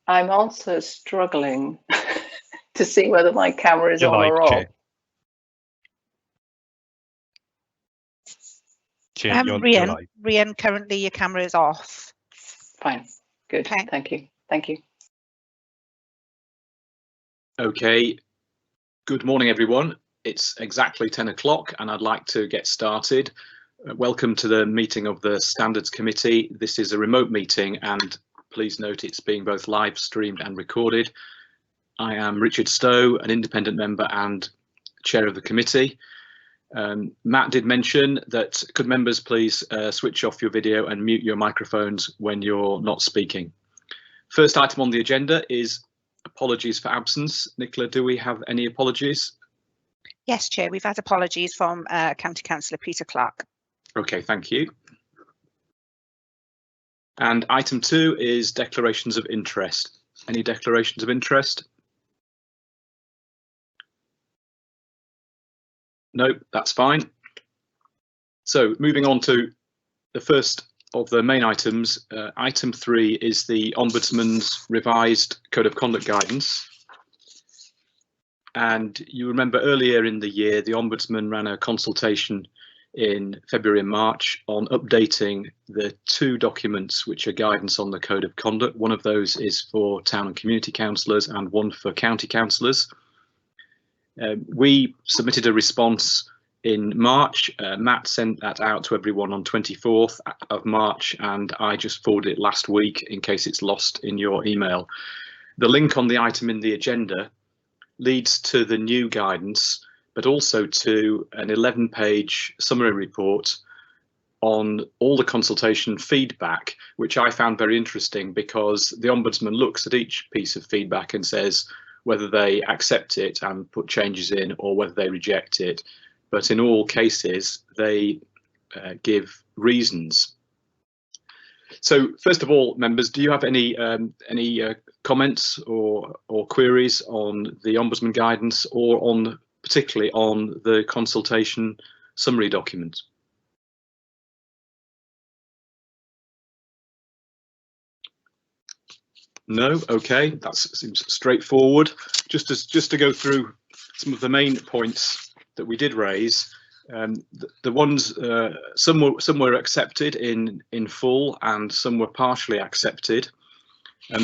I'm also struggling to see whether my camera is You're on live, or off. Chair. Chair, you're live. Rian, currently your camera is off. Fine. Good. Okay. Thank you. Thank you. Okay. Good morning, everyone. It's exactly 10 o'clock and I'd like to get started. Welcome to the meeting of the Standards Committee. This is a remote meeting and please note it's being both live streamed and recorded. I am Richard Stowe, an independent member and chair of the committee. Matt did mention that could members please switch off your video and mute your microphones when you're not speaking. First item on the agenda is apologies for absence. Nicola, do we have any apologies? Yes, Chair, we've had apologies from County Councillor Peter Clark. Okay, thank you. And item 2 is declarations of interest. Any declarations of interest? No, that's fine. So moving on to the first of the main items, item 3 is the Ombudsman's revised Code of Conduct guidance. And you remember earlier in the year, the Ombudsman ran a consultation in February and March on updating the 2 documents which are guidance on the Code of Conduct. One of those is for town and community councillors and one for county councillors. We submitted a response in March. Matt sent that out to everyone on 24th of March and I just forwarded it last week in case it's lost in your email. The link on the item in the agenda leads to the new guidance, but also to an 11-page summary report on all the consultation feedback, which I found very interesting because the Ombudsman looks at each piece of feedback and says whether they accept it and put changes in or whether they reject it. But in all cases, they give reasons. So first of all, members, do you have any comments or queries on the Ombudsman guidance or on particularly on the consultation summary document? No, okay, that seems straightforward. Just to go through some of the main points that we did raise. The ones some were accepted in full and some were partially accepted.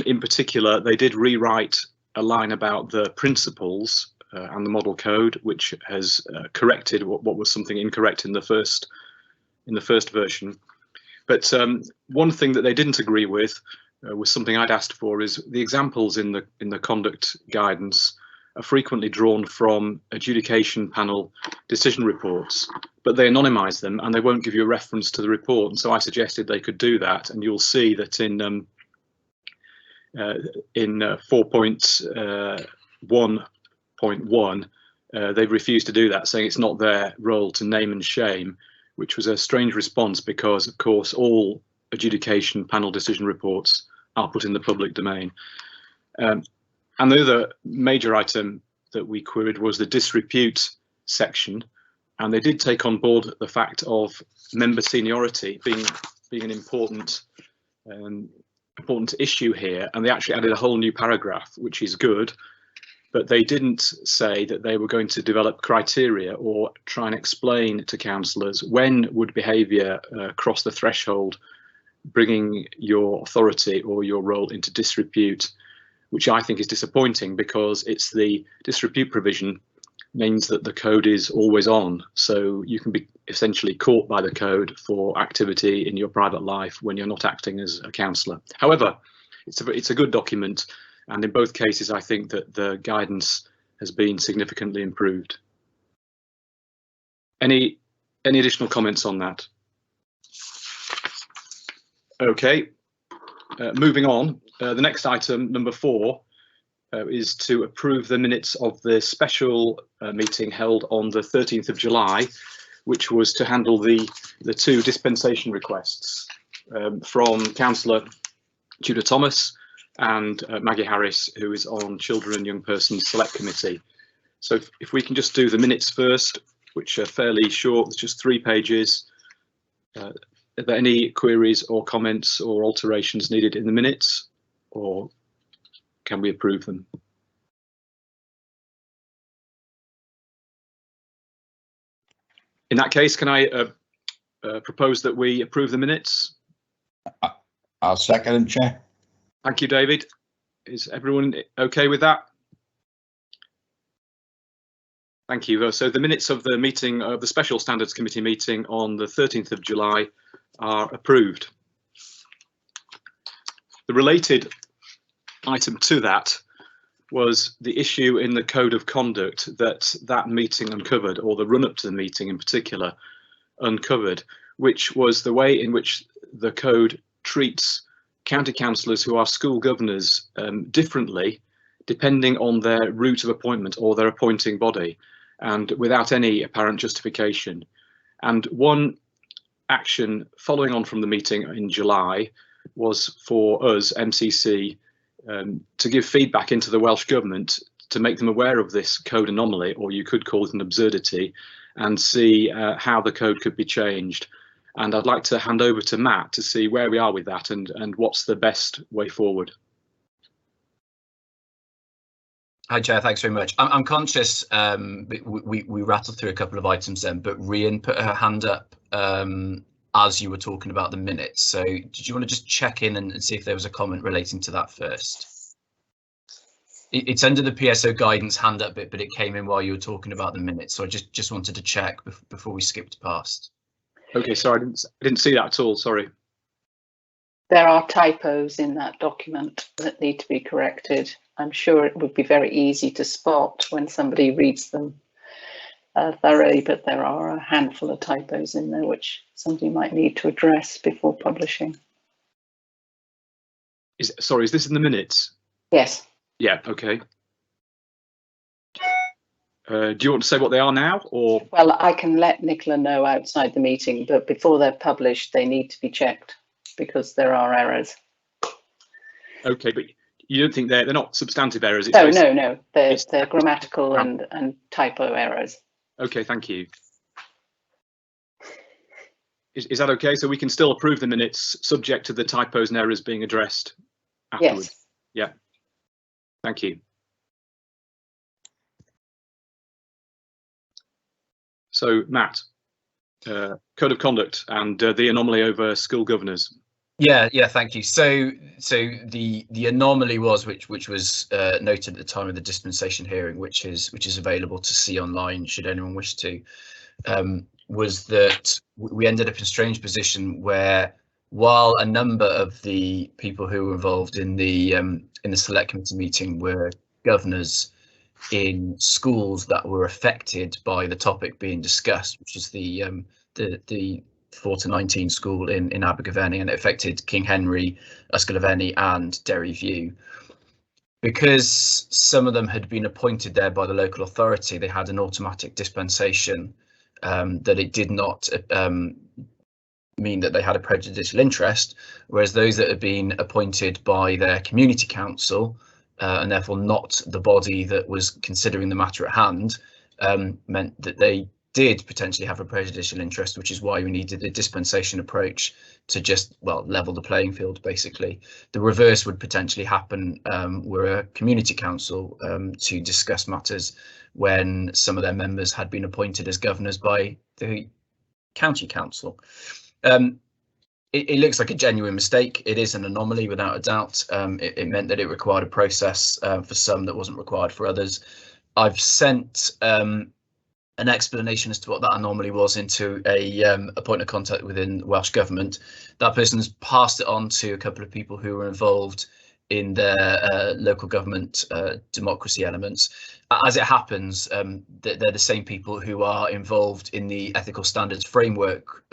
In particular, they did rewrite a line about the principles and the model code, which has corrected what was something incorrect in the first version. But one thing that they didn't agree with was something I'd asked for, is the examples in the conduct guidance are frequently drawn from adjudication panel decision reports, but they anonymise them and they won't give you a reference to the report. And so I suggested they could do that, and you'll see that in 4.1.1 they've refused to do that, saying it's not their role to name and shame, which was a strange response because, of course, all adjudication panel decision reports are put in the public domain. And the other major item that we queried was the disrepute section, and they did take on board the fact of member seniority being an important issue here, and they actually added a whole new paragraph, which is good, but they didn't say that they were going to develop criteria or try and explain to councillors when would behaviour cross the threshold, bringing your authority or your role into disrepute, which I think is disappointing because it's the disrepute provision means that the code is always on. So you can be essentially caught by the code for activity in your private life when you're not acting as a councillor. However, it's a good document, and in both cases I think that the guidance has been significantly improved. Any additional comments on that? Okay, moving on. The next item, number 4, is to approve the minutes of the special meeting held on the 13th of July, which was to handle the 2 dispensation requests from Councillor Tudor Thomas and Maggie Harris, who is on Children and Young Persons Select Committee. So if we can just do the minutes first, which are fairly short, it's just 3 pages. Are there any queries or comments or alterations needed in the minutes? Or can we approve them? In that case, can I propose that we approve the minutes? I'll second them, Chair. Thank you, David. Is everyone okay with that? Thank you. So the minutes of the meeting of the Special Standards Committee meeting on the 13th of July are approved. The related item to that was the issue in the Code of Conduct that meeting uncovered, or the run-up to the meeting in particular uncovered, which was the way in which the code treats county councillors who are school governors differently depending on their route of appointment or their appointing body, and without any apparent justification. And one action following on from the meeting in July was for us, MCC, to give feedback into the Welsh Government to make them aware of this code anomaly, or you could call it an absurdity, and see how the code could be changed. And I'd like to hand over to Matt to see where we are with that and what's the best way forward. Hi, Chair. Thanks very much. I'm conscious we rattled through a couple of items then, but Rhian put her hand up as you were talking about the minutes. So did you want to just check in and see if there was a comment relating to that first? It's under the PSO guidance hand up bit, but it came in while you were talking about the minutes. So I just wanted to check before we skipped past. Okay, sorry, I didn't see that at all. Sorry. There are typos in that document that need to be corrected. I'm sure it would be very easy to spot when somebody reads them thoroughly, but there are a handful of typos in there which somebody might need to address before publishing. Sorry, is this in the minutes? Yes. Yeah, okay. Do you want to say what they are now, or? Well, I can let Nicola know outside the meeting, but before they're published, they need to be checked because there are errors. Okay, but you don't think they're not substantive errors? No, they're grammatical and typo errors. Okay, thank you. Is that okay? So we can still approve the minutes subject to the typos and errors being addressed afterwards? Yes. Yeah. Thank you. So Matt, Code of Conduct and the anomaly over school governors. Yeah, thank you. So the anomaly was which was noted at the time of the dispensation hearing, which is available to see online should anyone wish to, was that we ended up in a strange position where, while a number of the people who were involved in the select committee meeting were governors in schools that were affected by the topic being discussed, which is the 4 to 19 school in Abergavenny, and it affected King Henry, Ysgolfenny and Derry View. Because some of them had been appointed there by the local authority, they had an automatic dispensation that it did not mean that they had a prejudicial interest, whereas those that had been appointed by their community council and therefore not the body that was considering the matter at hand meant that they did potentially have a prejudicial interest, which is why we needed a dispensation approach to just, well, level the playing field, basically. The reverse would potentially happen were a community council to discuss matters when some of their members had been appointed as governors by the county council. It looks like a genuine mistake. It is an anomaly, without a doubt. It meant that it required a process for some that wasn't required for others. I've sent an explanation as to what that anomaly was into a point of contact within Welsh Government. That person's passed it on to a couple of people who were involved in their local government democracy elements. As it happens, they're the same people who are involved in the ethical standards framework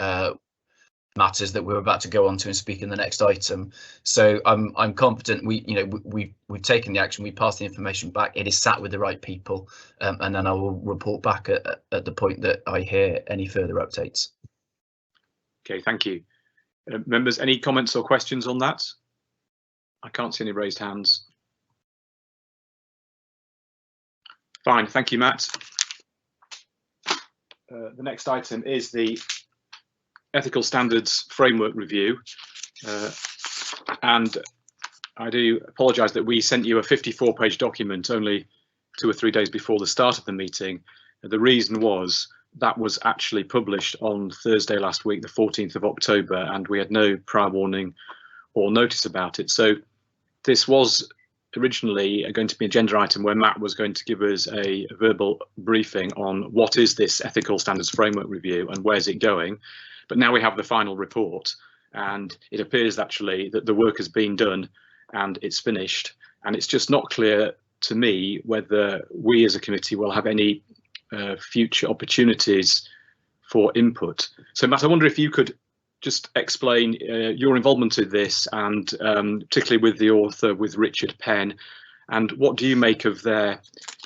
matters that we're about to go on to and speak in the next item. So I'm confident we've taken the action, we passed the information back, it is sat with the right people, and then I will report back at the point that I hear any further updates. Okay, thank you. Members, any comments or questions on that? I can't see any raised hands. Fine, thank you, Matt. The next item is the Ethical Standards Framework Review, and I do apologise that we sent you a 54-page document only 2 or 3 days before the start of the meeting. The reason was that was actually published on Thursday last week, the 14th of October, and we had no prior warning or notice about it. So this was originally going to be an agenda item where Matt was going to give us a verbal briefing on what is this ethical standards framework review and where's it going. But now we have the final report, and it appears actually that the work has been done and it's finished, and it's just not clear to me whether we as a committee will have any future opportunities for input. So Matt, I wonder if you could just explain your involvement in this, and particularly with the author, with Richard Penn, and what do you make of their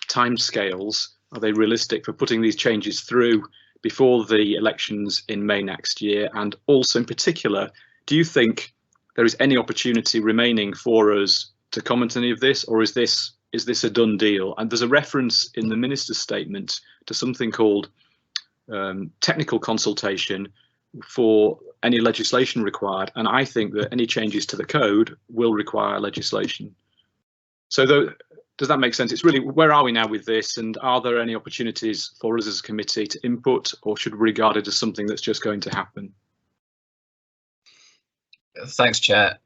timescales? Are they realistic for putting these changes through before the elections in May next year? And also in particular, do you think there is any opportunity remaining for us to comment on any of this, or is this a done deal? And there's a reference in the minister's statement to something called technical consultation for any legislation required, and I think that any changes to the code will require legislation. So does that make sense? It's really, where are we now with this, and are there any opportunities for us as a committee to input, or should we regard it as something that's just going to happen? Thanks, Chair.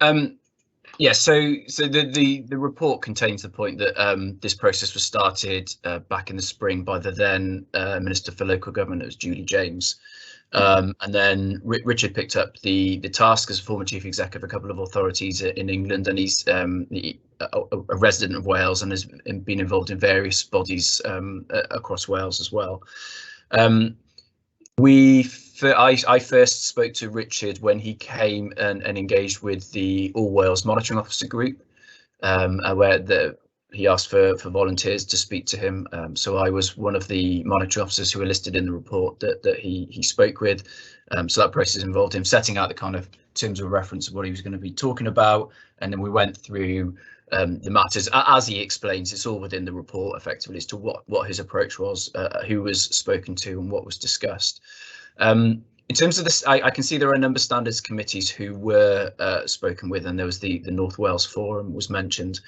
Yeah, so the report contains the point that this process was started back in the spring by the then Minister for Local Government, it was Julie James. And then Richard picked up the task as a former chief exec of a couple of authorities in England, and he's a resident of Wales and has been involved in various bodies across Wales as well. I first spoke to Richard when he came and engaged with the All Wales Monitoring Officer Group, where he asked for volunteers to speak to him. So I was one of the monitoring officers who were listed in the report that he spoke with. So that process involved him setting out the kind of terms of reference of what he was going to be talking about, and then we went through the matters as he explains. It's all within the report effectively as to what his approach was, who was spoken to, and what was discussed. In terms of this, I can see there are a number of standards committees who were spoken with, and there was the North Wales Forum was mentioned.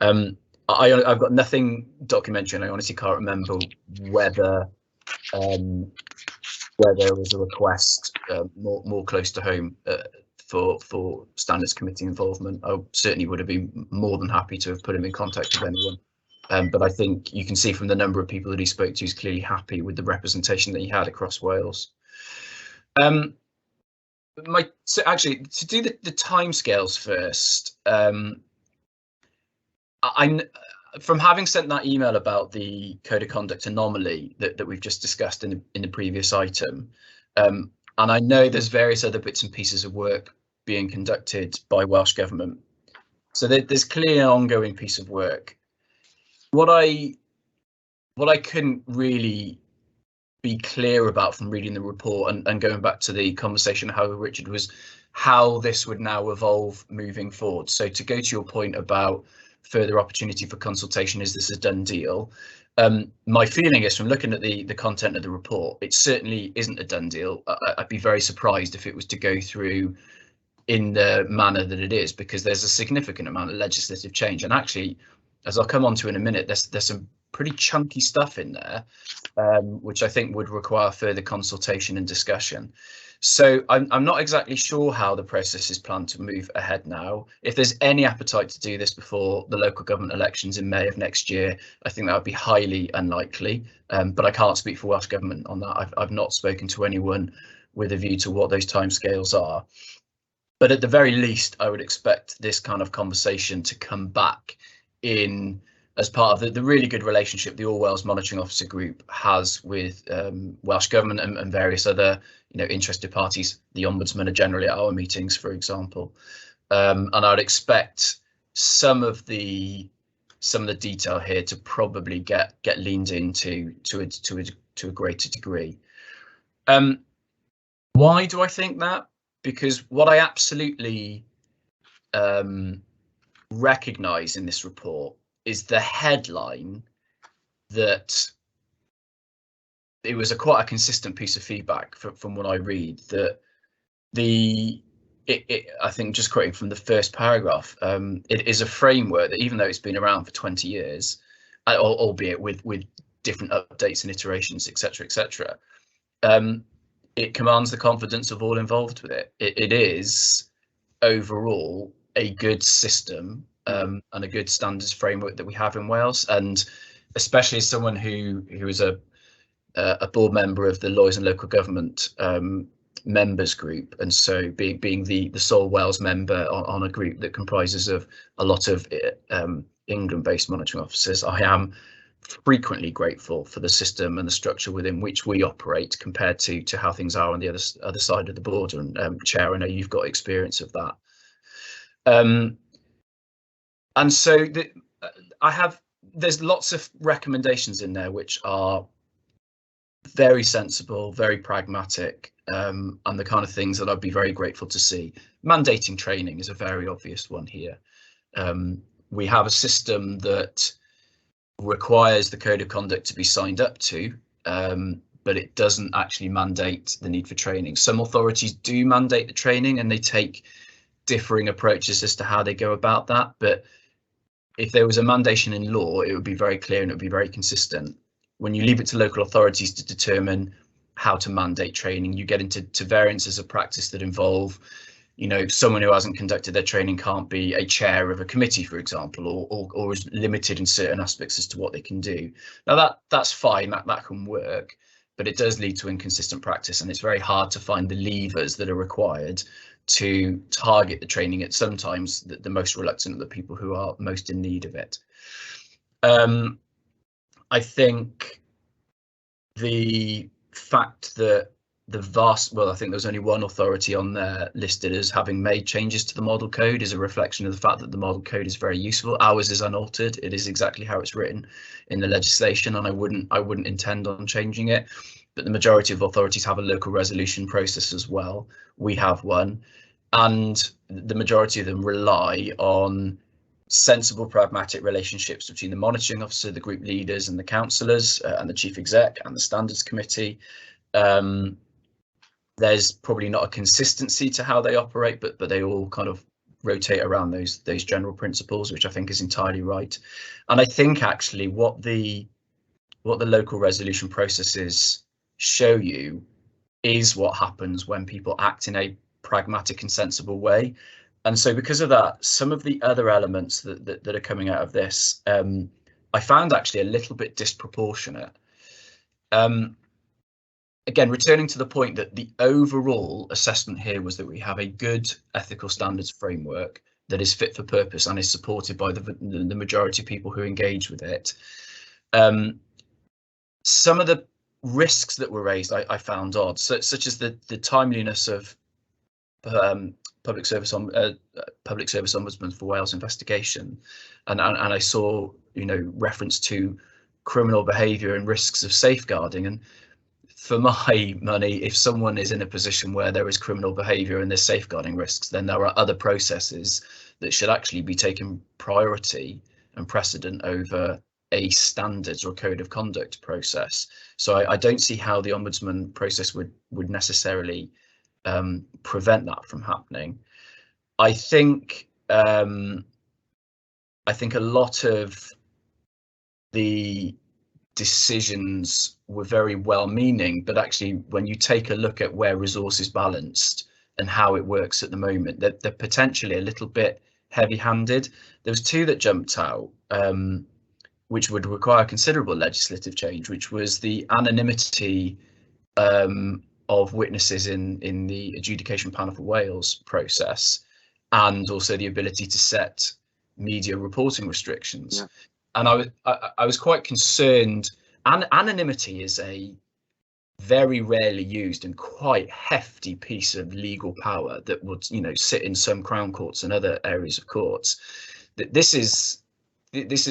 I've got nothing documentary, and I honestly can't remember whether there was a request more close to home for standards committee involvement. I certainly would have been more than happy to have put him in contact with anyone. But I think you can see from the number of people that he spoke to, he's clearly happy with the representation that he had across Wales. So actually, to do the timescales first, from having sent that email about the code of conduct anomaly that we've just discussed in the previous item, and I know there's various other bits and pieces of work being conducted by Welsh Government, so there's clearly an ongoing piece of work. What I couldn't really be clear about from reading the report and going back to the conversation how Richard was how this would now evolve moving forward. So to go to your point about further opportunity for consultation, is this a done deal? My feeling is, from looking at the content of the report, it certainly isn't a done deal. I'd be very surprised if it was to go through in the manner that it is, because there's a significant amount of legislative change, and actually, as I'll come on to in a minute, there's some pretty chunky stuff in there, which I think would require further consultation and discussion. So I'm not exactly sure how the process is planned to move ahead now. If there's any appetite to do this before the local government elections in May of next year, I think that would be highly unlikely. But I can't speak for Welsh Government on that. I've not spoken to anyone with a view to what those timescales are. But at the very least, I would expect this kind of conversation to come back in as part of the really good relationship the All Wales Monitoring Officer Group has with Welsh Government and various other interested parties. The Ombudsman are generally at our meetings, for example, and I would expect some of the detail here to probably get leaned into to a greater degree. Why do I think that? Because what I absolutely recognise in this report is the headline that it was quite a consistent piece of feedback from what I read, that the I think, just quoting from the first paragraph, it is a framework that, even though it's been around for 20 years, albeit with different updates and iterations, etc., it commands the confidence of all involved with it. It is overall a good system and a good standards framework that we have in Wales, and especially as someone who is a board member of the Lawyers and Local Government members group, and so being the sole Wales member on a group that comprises of a lot of England-based monitoring officers, I am frequently grateful for the system and the structure within which we operate compared to how things are on the other side of the border. And Chair, I know you've got experience of that. And so there's lots of recommendations in there which are very sensible, very pragmatic, and the kind of things that I'd be very grateful to see. Mandating training is a very obvious one here. We have a system that requires the code of conduct to be signed up to, but it doesn't actually mandate the need for training. Some authorities do mandate the training, and they take differing approaches as to how they go about that. But if there was a mandation in law, it would be very clear and it would be very consistent. When you leave it to local authorities to determine how to mandate training, you get into variances of practice that involve, someone who hasn't conducted their training can't be a chair of a committee, for example, or is limited in certain aspects as to what they can do. Now that's fine, that can work, but it does lead to inconsistent practice, and it's very hard to find the levers that are required to target the training at sometimes the most reluctant of the people who are most in need of it. I think the fact that I think there's only one authority on there listed as having made changes to the model code is a reflection of the fact that the model code is very useful. Ours is unaltered. It is exactly how it's written in the legislation, and I wouldn't intend on changing it. But the majority of authorities have a local resolution process as well. We have one, and the majority of them rely on sensible, pragmatic relationships between the monitoring officer, the group leaders and the councillors, and the chief exec and the standards committee. There's probably not a consistency to how they operate, but they all kind of rotate around those general principles, which I think is entirely right. And I think actually what the local resolution processes show you is what happens when people act in a pragmatic and sensible way. And so because of that, some of the other elements that are coming out of this, I found actually a little bit disproportionate. Again, returning to the point that the overall assessment here was that we have a good ethical standards framework that is fit for purpose and is supported by the majority of people who engage with it. Some of the risks that were raised I found odd, such as the timeliness of public service ombudsman for Wales investigation, and I saw reference to criminal behaviour and risks of safeguarding. And for my money, if someone is in a position where there is criminal behaviour and there's safeguarding risks, then there are other processes that should actually be taken priority and precedent over a standards or code of conduct process. So I don't see how the ombudsman process would necessarily prevent that from happening. I think a lot of the decisions were very well-meaning, but actually when you take a look at where resource is balanced and how it works at the moment, they're potentially a little bit heavy-handed. There was two that jumped out, which would require considerable legislative change, which was the anonymity of witnesses in the adjudication panel for Wales process, and also the ability to set media reporting restrictions. Yeah. And I was quite concerned. Anonymity is a very rarely used and quite hefty piece of legal power that would, sit in some Crown courts and other areas of courts. This is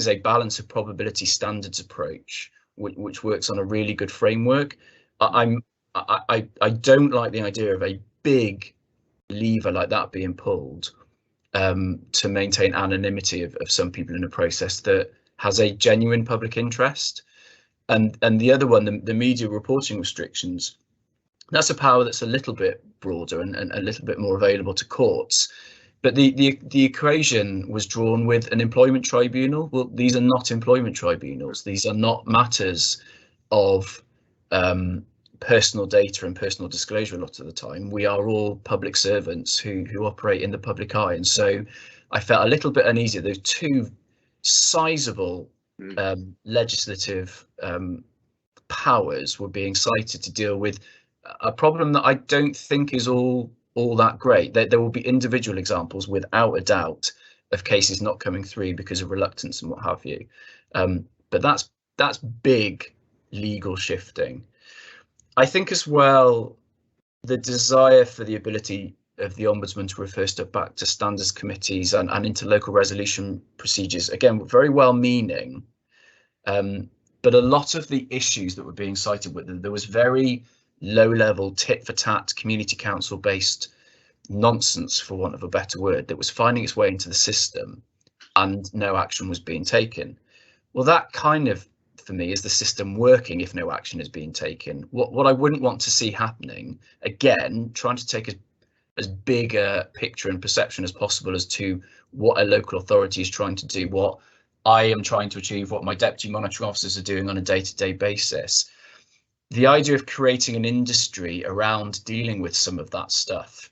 a balance of probability standards approach, which works on a really good framework. I don't like the idea of a big lever like that being pulled to maintain anonymity of some people in a process that has a genuine public interest. And the other one, the media reporting restrictions, That's a power that's a little bit broader and a little bit more available to courts. But the equation was drawn with an employment tribunal. Well, these are not employment tribunals. These are not matters of personal data and personal disclosure a lot of the time. We are all public servants who operate in the public eye. And so I felt a little bit uneasy. Those two sizable legislative powers were being cited to deal with a problem that I don't think is all that great. There will be individual examples without a doubt of cases not coming through because of reluctance and what have you. But that's big legal shifting. I think as well, the desire for the ability of the Ombudsman to refer stuff back to standards committees and into local resolution procedures, again, very well meaning. But a lot of the issues that were being cited with them, there was very low level tit for tat community council based nonsense, for want of a better word, that was finding its way into the system and no action was being taken. Well, that kind of, for me, is the system working if no action is being taken. What I wouldn't want to see happening, again, trying to take as big a picture and perception as possible as to what a local authority is trying to do, what I am trying to achieve, what my deputy monitoring officers are doing on a day-to-day basis. The idea of creating an industry around dealing with some of that stuff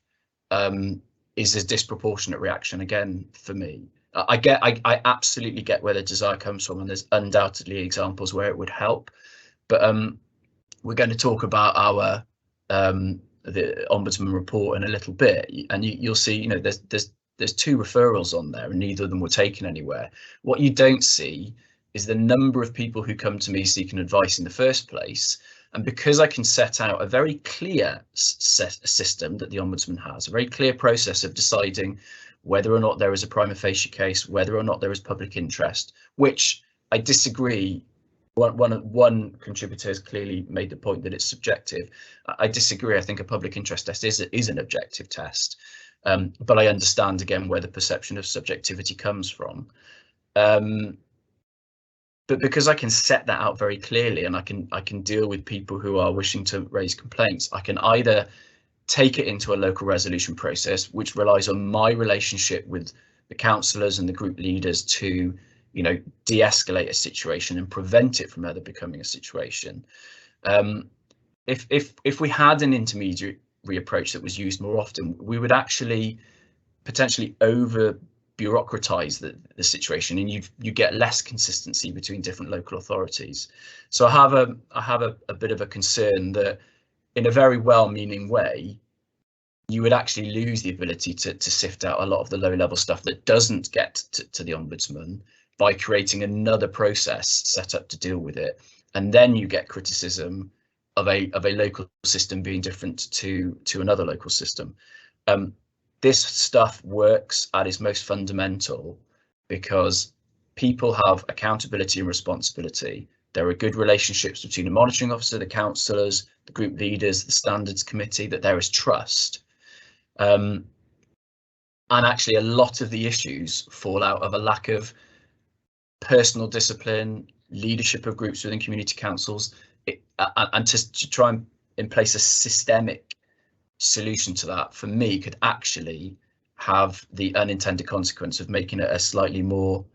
is a disproportionate reaction, again, for me. I absolutely get where the desire comes from, and there's undoubtedly examples where it would help. But we're going to talk about our the Ombudsman report in a little bit, and you'll see, you know, there's two referrals on there, and neither of them were taken anywhere. What you don't see is the number of people who come to me seeking advice in the first place. And because I can set out a very clear system that the Ombudsman has, a very clear process of deciding whether or not there is a prima facie case, whether or not there is public interest, which I disagree. One contributor has clearly made the point that it's subjective. I disagree. I think a public interest test is an objective test, but I understand again where the perception of subjectivity comes from. But because I can set that out very clearly, and I can deal with people who are wishing to raise complaints, I can either take it into a local resolution process, which relies on my relationship with the councillors and the group leaders to, you know, de-escalate a situation and prevent it from ever becoming a situation. If we had an intermediary approach that was used more often, we would actually potentially over bureaucratize the situation, and you get less consistency between different local authorities. So I have a bit of a concern that in a very well-meaning way, you would actually lose the ability to sift out a lot of the low-level stuff that doesn't get to the Ombudsman by creating another process set up to deal with it. And then you get criticism of a local system being different to another local system. This stuff works at its most fundamental because people have accountability and responsibility. There are good relationships between the monitoring officer, the councillors, the group leaders, the standards committee, that there is trust. And actually a lot of the issues fall out of a lack of personal discipline, leadership of groups within community councils, and to try and in place a systemic solution to that, for me, could actually have the unintended consequence of making it a slightly more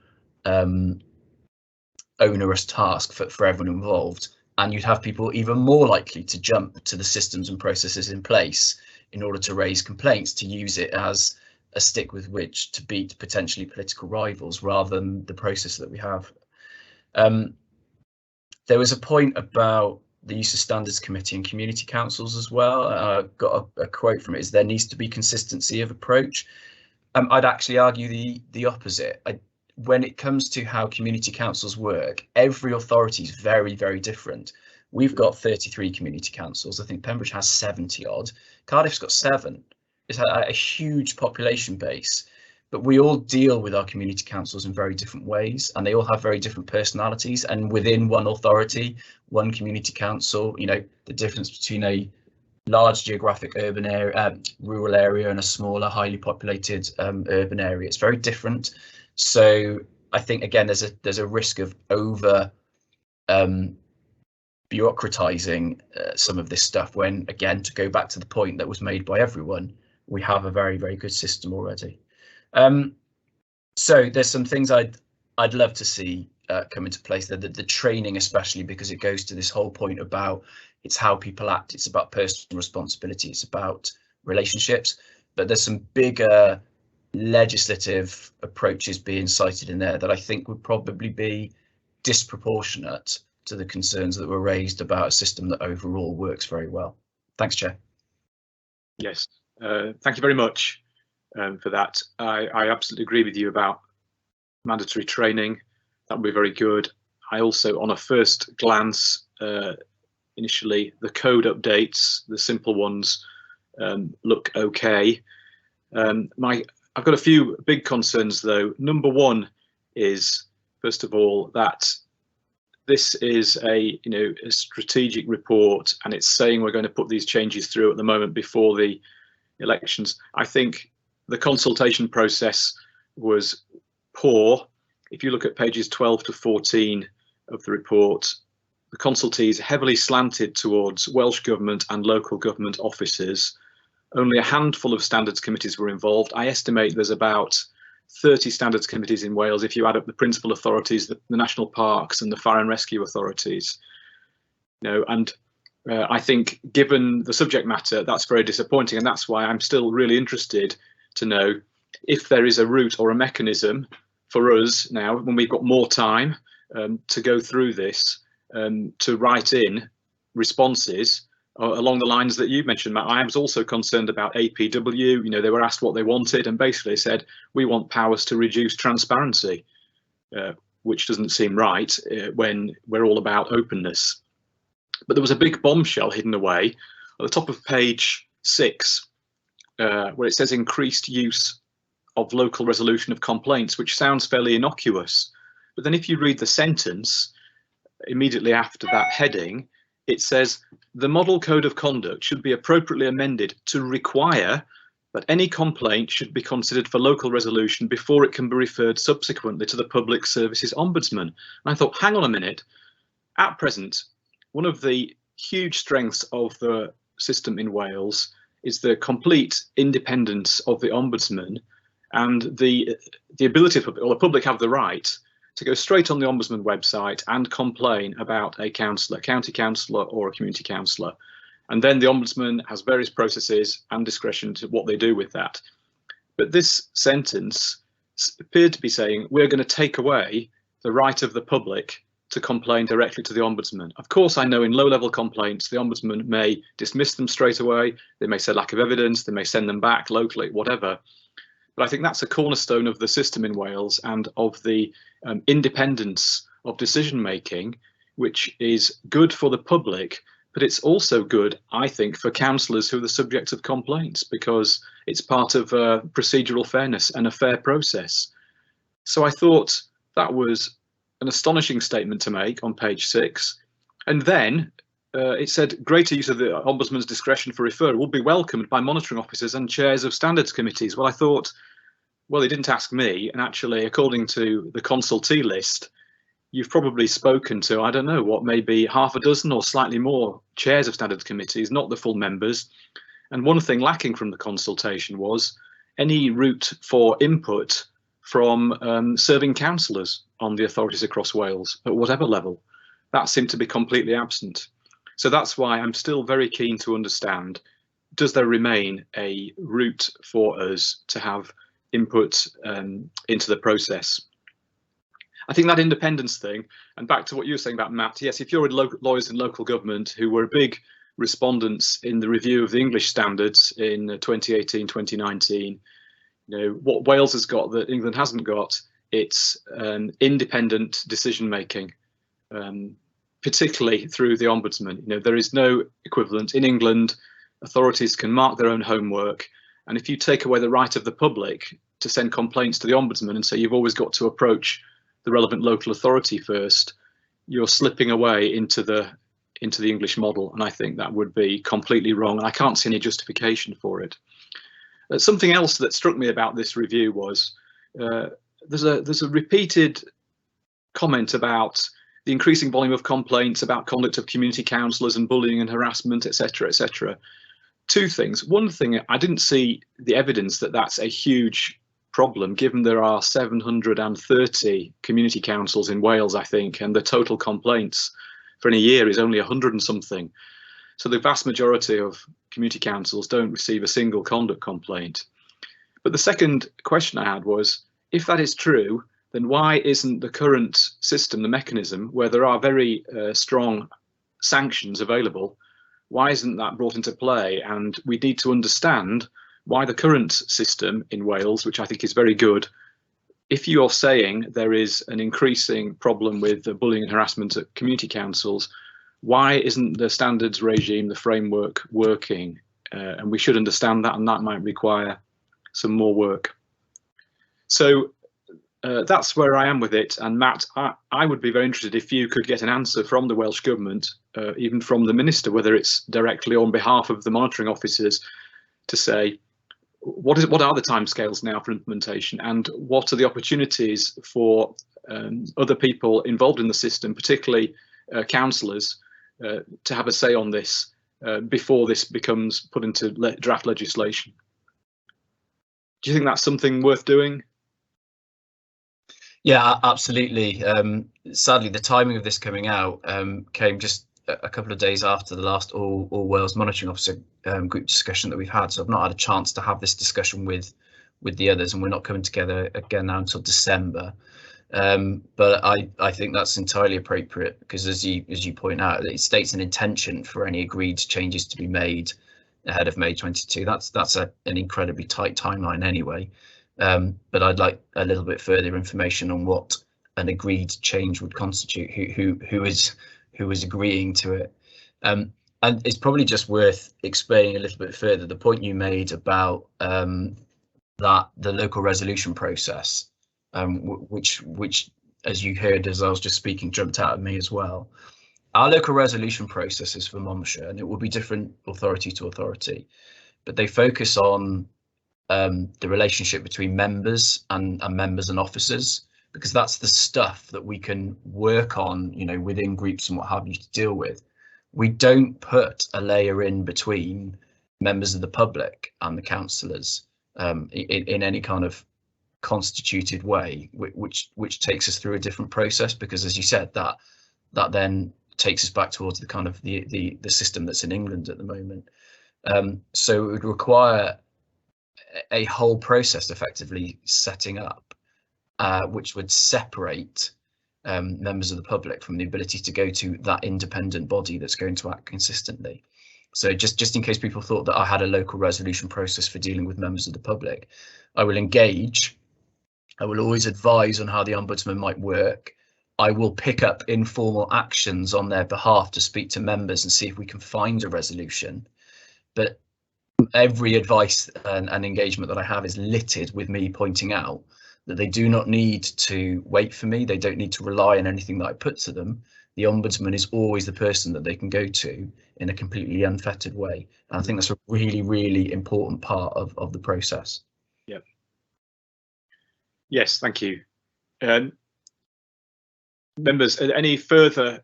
onerous task for everyone involved, and you'd have people even more likely to jump to the systems and processes in place in order to raise complaints, to use it as a stick with which to beat potentially political rivals rather than the process that we have. There was a point about the use of standards committee and community councils as well. Got a quote from it, is there needs to be consistency of approach. I'd actually argue the opposite. When it comes to how community councils work, every authority is very, very different. We've got 33 community councils. I think Pembridge has 70 odd. Cardiff's got 7. It's a huge population base, but we all deal with our community councils in very different ways, and they all have very different personalities. And within one authority, one community council, you know, the difference between a large geographic urban area, rural area, and a smaller, highly populated urban area, it's very different. So I think again, there's a risk of over bureaucratizing some of this stuff, when, again, to go back to the point that was made by everyone, we have a very, very good system already. So there's some things I'd love to see come into place. The training, especially because it goes to this whole point about it's how people act, it's about personal responsibility, it's about relationships. But there's some bigger legislative approaches being cited in there that I think would probably be disproportionate to the concerns that were raised about a system that overall works very well. Thanks, Chair. Yes, thank you very much for that. I absolutely agree with you about mandatory training. That would be very good. I also, on a first glance, initially, the code updates, the simple ones, look okay. I've got a few big concerns, though. Number one is, first of all, that this is a strategic report, and it's saying we're going to put these changes through at the moment before the elections. I think the consultation process was poor. If you look at pages 12 to 14 of the report, the consultees heavily slanted towards Welsh Government and local government officers. Only a handful of standards committees were involved. I estimate there's about 30 standards committees in Wales if you add up the principal authorities, the national parks and the fire and rescue authorities. I think, given the subject matter, that's very disappointing, and that's why I'm still really interested to know if there is a route or a mechanism for us now, when we've got more time to go through this, to write in responses along the lines that you mentioned, Matt. I was also concerned about APW. They were asked what they wanted, and basically said, we want powers to reduce transparency, which doesn't seem right when we're all about openness. But there was a big bombshell hidden away at the top of page 6, where it says increased use of local resolution of complaints, which sounds fairly innocuous. But then if you read the sentence immediately after that heading, it says the model code of conduct should be appropriately amended to require that any complaint should be considered for local resolution before it can be referred subsequently to the Public Services Ombudsman. And I thought, hang on a minute. At present, one of the huge strengths of the system in Wales is the complete independence of the Ombudsman, and the ability of the public have the right to go straight on the Ombudsman website and complain about a councillor, county councillor or a community councillor. And then the Ombudsman has various processes and discretion to what they do with that. But this sentence appeared to be saying we're going to take away the right of the public to complain directly to the Ombudsman. Of course, I know in low-level complaints, the Ombudsman may dismiss them straight away. They may say lack of evidence. They may send them back locally, whatever. But I think that's a cornerstone of the system in Wales and of the independence of decision making, which is good for the public, but it's also good, I think, for councillors who are the subject of complaints, because it's part of procedural fairness and a fair process. So I thought that was an astonishing statement to make on page 6. And then it said greater use of the Ombudsman's discretion for referral will be welcomed by monitoring officers and chairs of standards committees. Well, I thought, well, they didn't ask me. And actually, according to the consultee list, you've probably spoken to, I don't know, what, maybe half a dozen or slightly more chairs of standards committees, not the full members. And one thing lacking from the consultation was any route for input from serving councillors on the authorities across Wales at whatever level. That seemed to be completely absent. So that's why I'm still very keen to understand, does there remain a route for us to have input into the process? I think that independence thing, and back to what you were saying about Matt, yes, if you're lawyers in local government who were big respondents in the review of the English standards in 2018, 2019, what Wales has got that England hasn't got, it's independent decision making. Particularly through the Ombudsman. There is no equivalent in England. Authorities can mark their own homework, and if you take away the right of the public to send complaints to the Ombudsman and say you've always got to approach the relevant local authority first, you're slipping away into the English model, and I think that would be completely wrong, and I can't see any justification for it. Something else that struck me about this review was there's a repeated comment about the increasing volume of complaints about conduct of community councillors and bullying and harassment, etc., etc. Two things. One thing, I didn't see the evidence that that's a huge problem, given there are 730 community councils in Wales, I think, and the total complaints for in a year is only 100 and something. So the vast majority of community councils don't receive a single conduct complaint. But the second question I had was, if that is true, then why isn't the current system, the mechanism, where there are very strong sanctions available, why isn't that brought into play? And we need to understand why the current system in Wales, which I think is very good, if you're saying there is an increasing problem with the bullying and harassment at community councils, why isn't the standards regime, the framework working? And we should understand that, and that might require some more work. So that's where I am with it. And Matt, I would be very interested if you could get an answer from the Welsh Government, even from the Minister, whether it's directly on behalf of the monitoring officers, to say, what are the timescales now for implementation, and what are the opportunities for other people involved in the system, particularly councillors, to have a say on this before this becomes put into draft legislation? Do you think that's something worth doing? Yeah, absolutely. Sadly, the timing of this coming out came just a couple of days after the last All Wales Monitoring Officer group discussion that we've had. So I've not had a chance to have this discussion with the others, and we're not coming together again now until December. But I think that's entirely appropriate, because as you point out, it states an intention for any agreed changes to be made ahead of May 22. That's an incredibly tight timeline anyway. But I'd like a little bit further information on what an agreed change would constitute, who is agreeing to it. And it's probably just worth explaining a little bit further the point you made about that the local resolution process, which as you heard as I was just speaking, jumped out at me as well. Our local resolution process is for Monmouthshire, and it will be different authority to authority, but they focus on the relationship between members and members and officers, because that's the stuff that we can work on, you know, within groups and what have you to deal with. We don't put a layer in between members of the public and the councillors in any kind of constituted way, which takes us through a different process, because as you said, that then takes us back towards the kind of the system that's in England at the moment. So it would require a whole process effectively setting up, which would separate members of the public from the ability to go to that independent body that's going to act consistently. So just in case people thought that I had a local resolution process for dealing with members of the public, I will engage. I will always advise on how the Ombudsman might work. I will pick up informal actions on their behalf to speak to members and see if we can find a resolution. But every advice and engagement that I have is littered with me pointing out that they do not need to wait for me. They don't need to rely on anything that I put to them. The Ombudsman is always the person that they can go to in a completely unfettered way. And I think that's a really, really important part of the process. Yep. Yes, thank you. Members, any further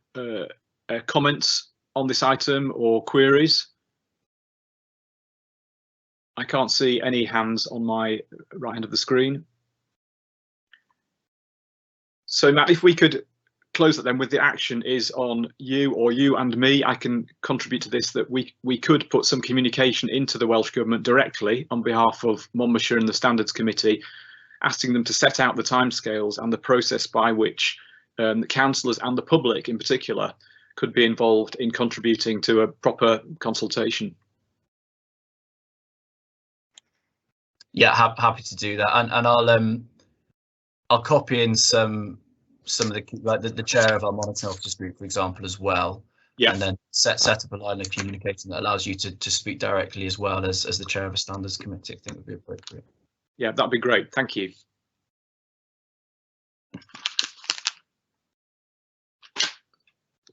comments on this item or queries? I can't see any hands on my right hand of the screen. So Matt, if we could close that then with the action is on you or you and me, I can contribute to this, that we could put some communication into the Welsh Government directly on behalf of Monmouthshire and the Standards Committee, asking them to set out the timescales and the process by which the councillors and the public in particular could be involved in contributing to a proper consultation. Yeah, happy to do that, and I'll copy in some of the, like the chair of our monitoring officers group, for example, as well. Yeah. And then set up a line of communication that allows you to speak directly as well as the chair of a standards committee. I think would be appropriate. Yeah, that'd be great. Thank you.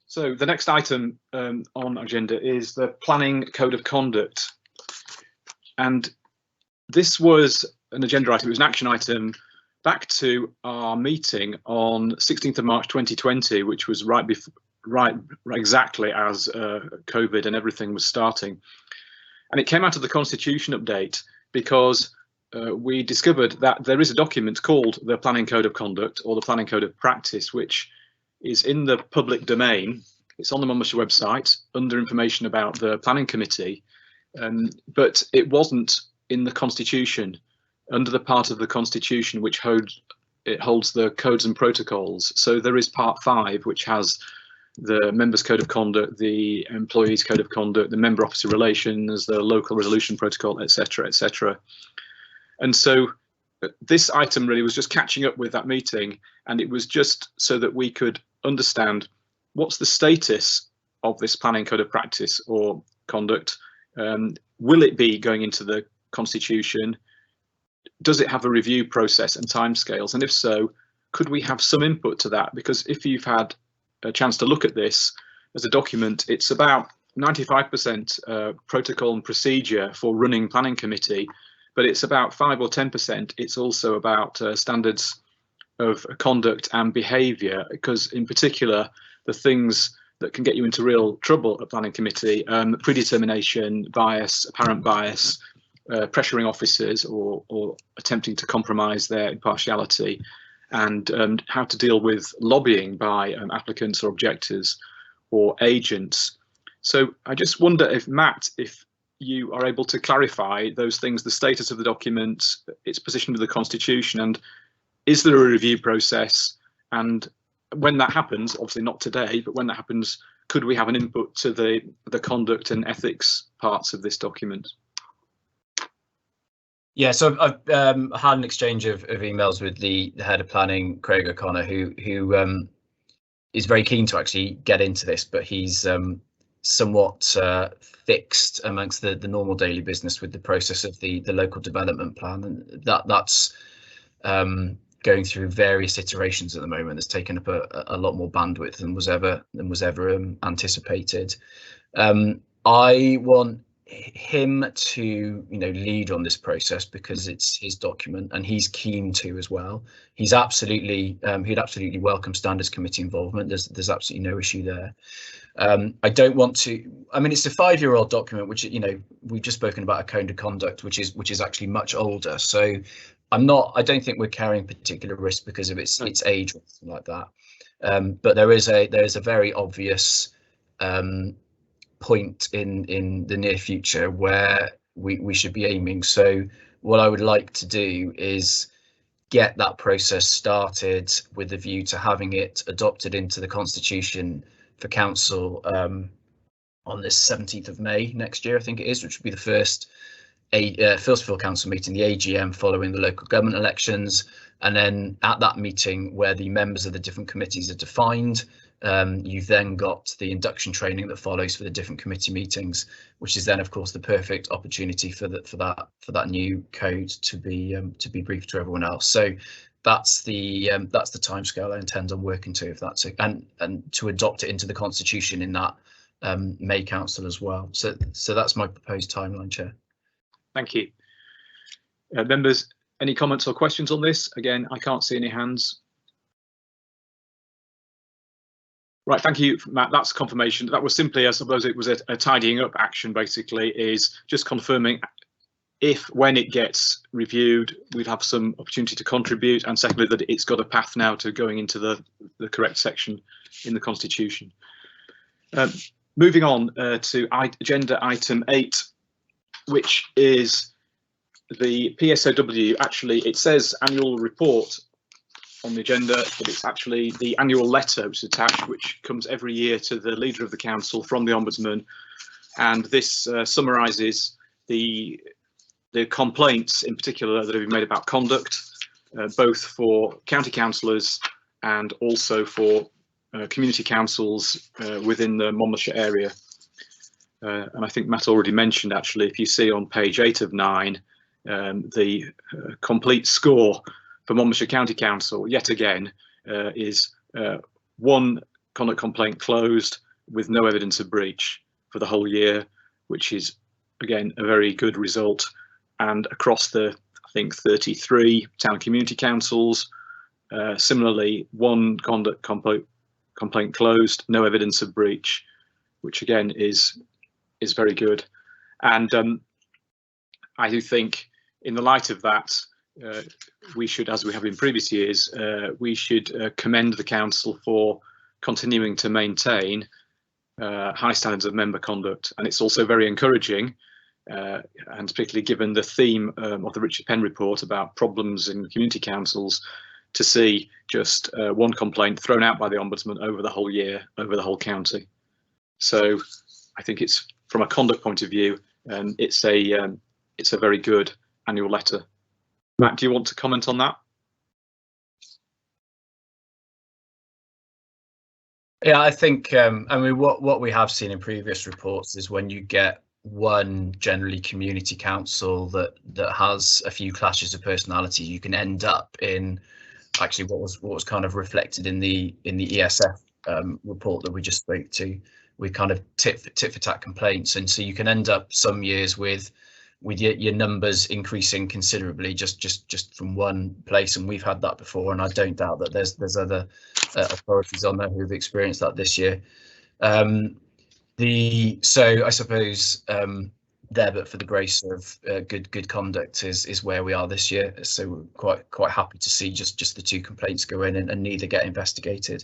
So the next item on agenda is the Planning Code of Conduct, and this was an agenda item. It was an action item back to our meeting on 16th of March 2020, which was right exactly as COVID and everything was starting. And it came out of the Constitution update because we discovered that there is a document called the Planning Code of Conduct or the Planning Code of Practice, which is in the public domain. It's on the Monmouthshire website under information about the Planning Committee, but it wasn't in the Constitution, under the part of the Constitution which holds the codes and protocols. So there is part 5, which has the Members' Code of Conduct, the Employees' Code of Conduct, the Member Officer Relations, the Local Resolution Protocol, etc., etc. And so this item really was just catching up with that meeting, and it was just so that we could understand what's the status of this Planning Code of Practice or Conduct. Will it be going into the Constitution? Does it have a review process and timescales? And if so, could we have some input to that? Because if you've had a chance to look at this as a document, it's about 95% protocol and procedure for running planning committee, but it's about 5 or 10%. It's also about standards of conduct and behaviour, because in particular, the things that can get you into real trouble at planning committee, predetermination, bias, apparent bias, pressuring officers or attempting to compromise their impartiality, and how to deal with lobbying by applicants or objectors or agents. So I just wonder if, Matt, if you are able to clarify those things, the status of the document, its position with the Constitution, and is there a review process? And when that happens, obviously not today, but when that happens, could we have an input to the conduct and ethics parts of this document? Yeah, so I've had an exchange of emails with the head of planning, Craig O'Connor, who is very keen to actually get into this, but he's somewhat fixed amongst the normal daily business with the process of the local development plan, and that's going through various iterations at the moment. It's taken up a lot more bandwidth than was ever anticipated. I want him to lead on this process because it's his document and he's keen to as well. He's absolutely he'd absolutely welcome standards committee involvement. There's absolutely no issue there. I don't want to, I mean, it's a 5-year-old document, which we've just spoken about a code of conduct, which is actually much older. So I don't think we're carrying particular risk because of its age or something like that. But there is a very obvious point in the near future where we should be aiming. So what I would like to do is get that process started with a view to having it adopted into the Constitution for council on this 17th of May next year, I think it is, which would be the first full council meeting, the AGM following the local government elections. And then at that meeting where the members of the different committees are defined, you've then got the induction training that follows for the different committee meetings, which is then of course the perfect opportunity for that new code to be briefed to everyone else. So that's the timescale I intend on working to, if that's it, and to adopt it into the Constitution in that May Council as well. So that's my proposed timeline, Chair. Thank you. Members, any comments or questions on this? Again, I can't see any hands. Right, thank you, Matt. That's confirmation. That was simply, I suppose it was a tidying up action, basically, is just confirming when it gets reviewed, we'd have some opportunity to contribute, and secondly, that it's got a path now to going into the correct section in the Constitution. Moving on to agenda item 8, which is the PSOW. Actually, it says annual report on the agenda, but it's actually the annual letter which is attached, which comes every year to the leader of the council from the Ombudsman, and this summarises the complaints in particular that have been made about conduct, both for county councillors and also for community councils within the Monmouthshire area. And I think Matt already mentioned, actually, if you see on page 8 of 9, the complete score for Monmouthshire County Council, yet again, is 1 conduct complaint closed with no evidence of breach for the whole year, which is, again, a very good result. And across the think 33 town community councils. Similarly, 1 conduct complaint closed, no evidence of breach, which again is very good. And I do think in the light of that, we should, as we have in previous years, we should commend the council for continuing to maintain high standards of member conduct. And it's also very encouraging, and particularly given the theme of the Richard Penn report about problems in community councils, to see just 1 complaint thrown out by the Ombudsman over the whole year, over the whole county. So I think it's, from a conduct point of view, it's a very good annual letter. Matt, do you want to comment on that? Yeah, I think, I mean, what we have seen in previous reports is when you get one generally community council that has a few clashes of personality, you can end up in actually what was kind of reflected in the ESF report that we just spoke to, with kind of tit for tat complaints. And so you can end up some years with your numbers increasing considerably just from one place, and we've had that before, and I don't doubt that there's other authorities on there who've experienced that this year. So I suppose there, but for the grace of good conduct is where we are this year. So we're quite happy to see just the 2 complaints go in and neither get investigated.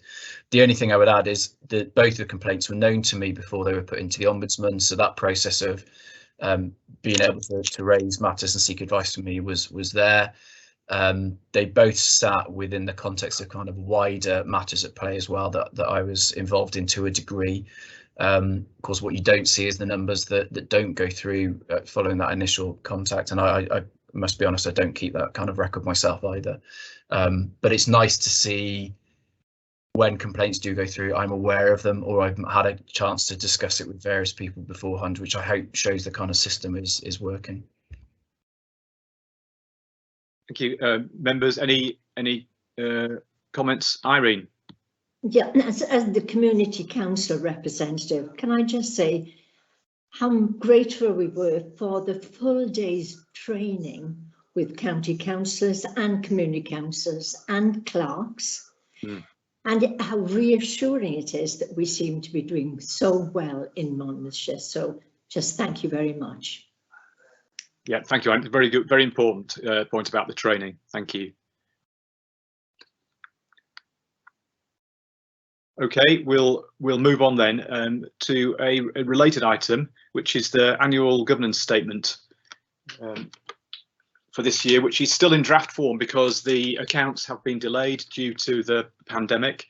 The only thing I would add is that both the complaints were known to me before they were put into the Ombudsman, so that process of being able to raise matters and seek advice from me was there. They both sat within the context of kind of wider matters at play as well that I was involved in to a degree. Of course, what you don't see is the numbers that don't go through following that initial contact, and I must be honest, I don't keep that kind of record myself either. But it's nice to see when complaints do go through, I'm aware of them, or I've had a chance to discuss it with various people beforehand, which I hope shows the kind of system is working. Thank you. Members, any comments? Irene? Yeah, as the community council representative, can I just say how grateful we were for the full day's training with county councillors and community councillors and clerks, and how reassuring it is that we seem to be doing so well in Monmouthshire. So just thank you very much. Yeah, thank you. Very good, very important point about the training. Thank you. Okay, we'll move on then to a related item, which is the annual governance statement for this year, which is still in draft form because the accounts have been delayed due to the pandemic,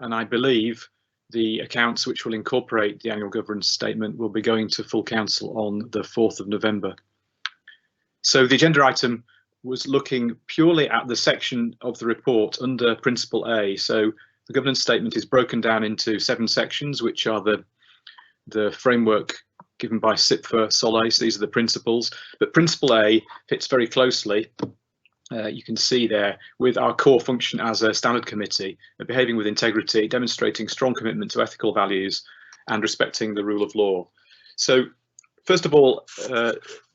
and I believe the accounts which will incorporate the annual governance statement will be going to full council on the 4th of November. So the agenda item was looking purely at the section of the report under Principle A. So the governance statement is broken down into 7 sections, which are the framework given by SIPFA Solis. These are the principles, but Principle A fits very closely. You can see there with our core function as a standard committee, behaving with integrity, demonstrating strong commitment to ethical values and respecting the rule of law. So first of all,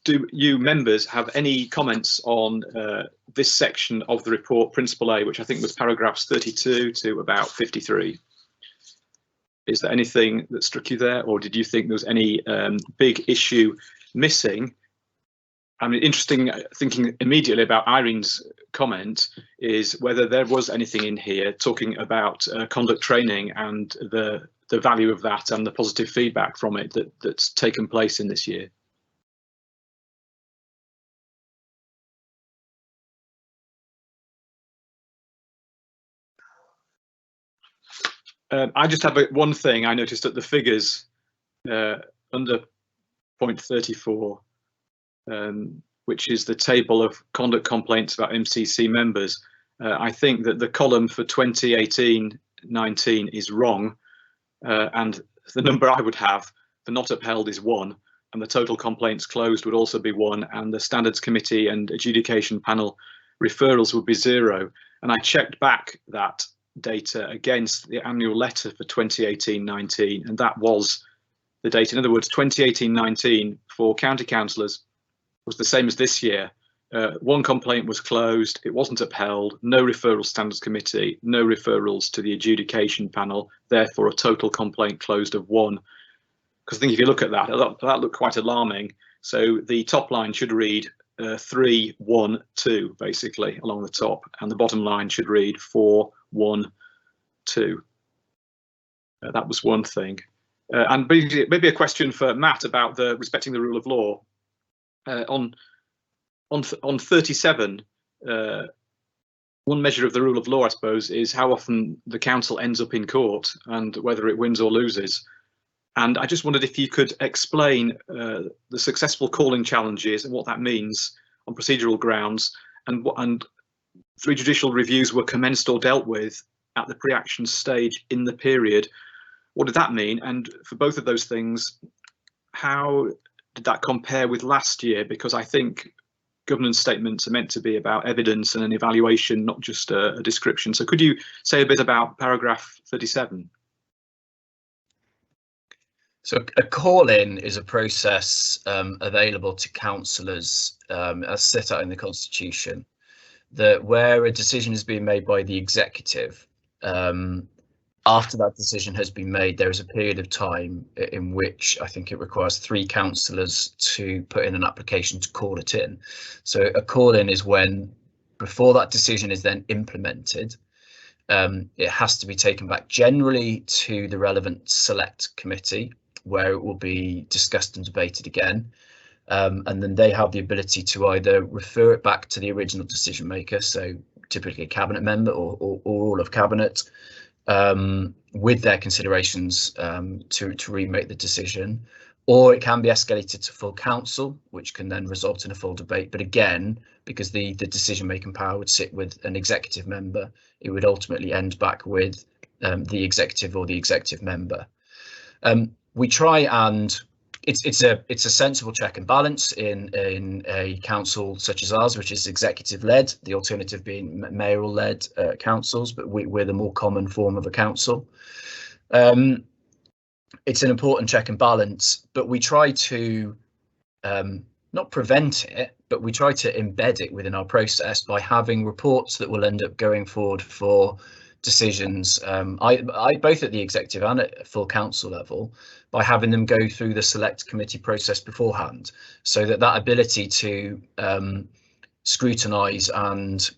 do you members have any comments on this section of the report, Principle A, which I think was paragraphs 32 to about 53? Is there anything that struck you there, or did you think there was any big issue missing? I mean, interesting, thinking immediately about Irene's comment, is whether there was anything in here talking about conduct training and the value of that and the positive feedback from it that's taken place in this year. I just have one thing I noticed at the figures under point 34, which is the table of conduct complaints about MCC members. I think that the column for 2018-19 is wrong, and the number I would have for not upheld is 1, and the total complaints closed would also be 1, and the standards committee and adjudication panel referrals would be 0. And I checked back that data against the annual letter for 2018-19, and that was the data. In other words, 2018-19 for county councillors was the same as this year, One complaint was closed, it wasn't upheld, no referral standards committee, no referrals to the adjudication panel, therefore a total complaint closed of 1. Because I think if you look at that, that looked quite alarming. So the top line should read 3, 1, 2, basically, along the top, and the bottom line should read 4, 1, 2. That was one thing. And maybe a question for Matt about the respecting the rule of law. On 37, one measure of the rule of law, I suppose, is how often the council ends up in court and whether it wins or loses. And I just wondered if you could explain the successful calling challenges and what that means on procedural grounds, and 3 judicial reviews were commenced or dealt with at the pre-action stage in the period. What did that mean? And for both of those things, how did that compare with last year? Because I think governance statements are meant to be about evidence and an evaluation, not just a description. So could you say a bit about paragraph 37? So a call-in is a process available to councillors as set out in the Constitution, that where a decision is being made by the executive, after that decision has been made, there is a period of time in which I think it requires 3 councillors to put in an application to call it in. So a call-in is when, before that decision is then implemented, it has to be taken back generally to the relevant select committee, where it will be discussed and debated again. And then they have the ability to either refer it back to the original decision maker, so typically a cabinet member or all of cabinet, with their considerations to remake the decision, or it can be escalated to full council, which can then result in a full debate. But again, because the decision making power would sit with an executive member, it would ultimately end back with the executive or the executive member. We try and it's a sensible check and balance in a council such as ours, which is executive led, the alternative being mayoral led councils, but we're the more common form of a council. It's an important check and balance, but we try to not prevent it, but we try to embed it within our process by having reports that will end up going forward for decisions, I both at the executive and at full council level, by having them go through the select committee process beforehand, so that ability to scrutinise and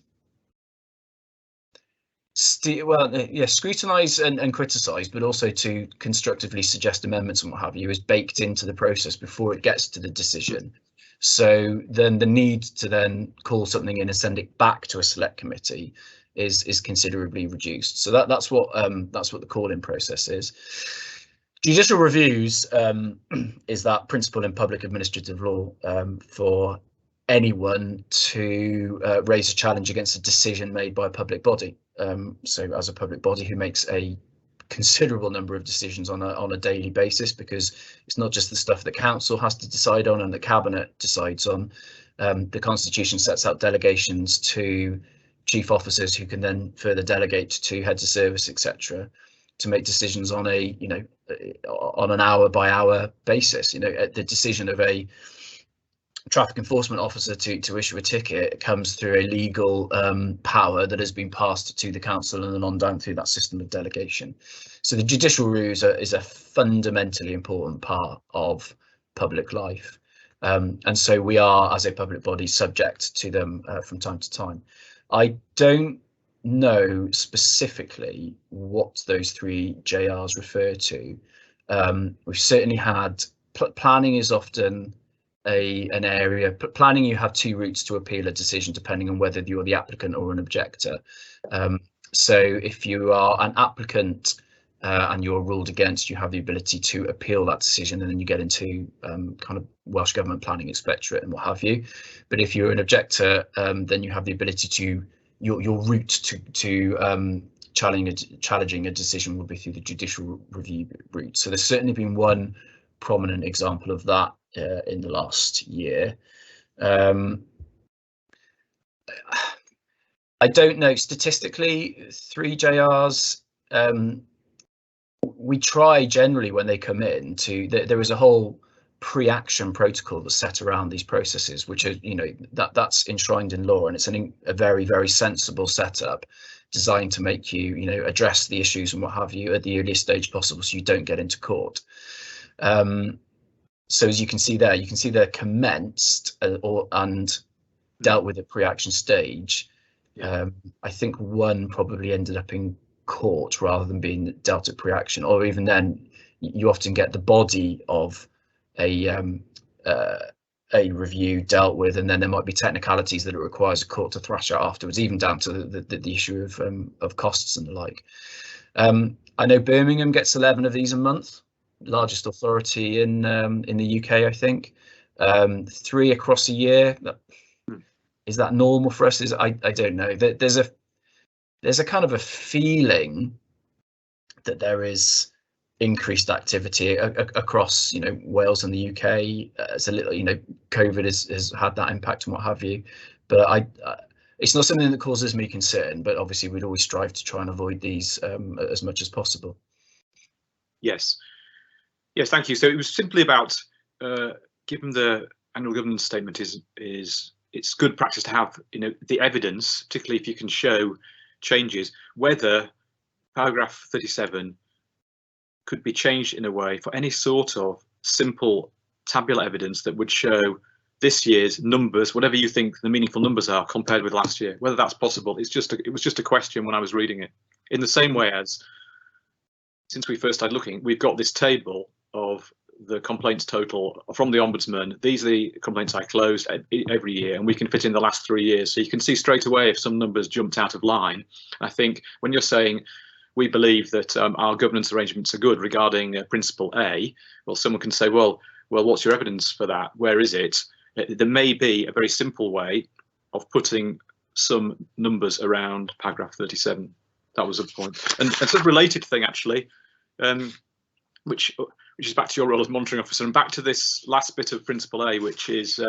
scrutinise and criticise, but also to constructively suggest amendments and what have you, is baked into the process before it gets to the decision. So then the need to then call something in and send it back to a select committee is considerably reduced. So that's what the call-in process is. Judicial reviews is that principle in public administrative law for anyone to raise a challenge against a decision made by a public body. So as a public body who makes a considerable number of decisions on a daily basis, because it's not just the stuff that council has to decide on and the cabinet decides on. The Constitution sets out delegations to chief officers who can then further delegate to heads of service, etc., to make decisions on on an hour by hour basis. The decision of a traffic enforcement officer to issue a ticket comes through a legal power that has been passed to the council and then on down through that system of delegation. So the judicial review is a fundamentally important part of public life, and so we are, as a public body, subject to them from time to time. I don't know specifically what those 3 JRs refer to. We've certainly had planning is often an area. Planning, you have 2 routes to appeal a decision depending on whether you're the applicant or an objector. So if you are an applicant and you're ruled against, you have the ability to appeal that decision, and then you get into kind of Welsh Government Planning Inspectorate and what have you. But if you're an objector, then you have the ability to your route to challenging a decision will be through the judicial review route. So there's certainly been one prominent example of that in the last year. I don't know statistically 3 JRs. We try generally when they come in there is a whole pre-action protocol that's set around these processes, which are, you know, that's enshrined in law, and it's a very, very sensible setup designed to make you, you know, address the issues and what have you at the earliest stage possible, so you don't get into court. So as you can see there, they're commenced and dealt with at pre-action stage. I think one probably ended up in court rather than being dealt at pre-action, or even then you often get the body of a review dealt with, and then there might be technicalities that it requires a court to thrash out afterwards, even down to the issue of costs and the like. I know Birmingham gets 11 of these a month, largest authority in the UK, I think. 3 across a year. Is that normal for us? I don't know. There's a kind of a feeling that there is increased activity across, you know, Wales and the UK. It's a little, you know, COVID has had that impact and what have you, but it's not something that causes me concern, but obviously we'd always strive to try and avoid these as much as possible. Yes, thank you. So it was simply about, given the annual governance statement it's good practice to have, you know, the evidence, particularly if you can show changes, whether paragraph 37 could be changed in a way for any sort of simple tabular evidence that would show this year's numbers, whatever you think the meaningful numbers are, compared with last year. Whether that's possible, it was just a question when I was reading it. In the same way as, since we first started looking, we've got this table of the complaints total from the Ombudsman. These are the complaints I closed every year, and we can fit in the last 3 years. So you can see straight away if some numbers jumped out of line. I think when you're saying we believe that our governance arrangements are good regarding Principle A, well, someone can say, well, what's your evidence for that? Where is it? There may be a very simple way of putting some numbers around paragraph 37. That was a point. And it's a related thing, actually, which is back to your role as monitoring officer, and back to this last bit of Principle A, which is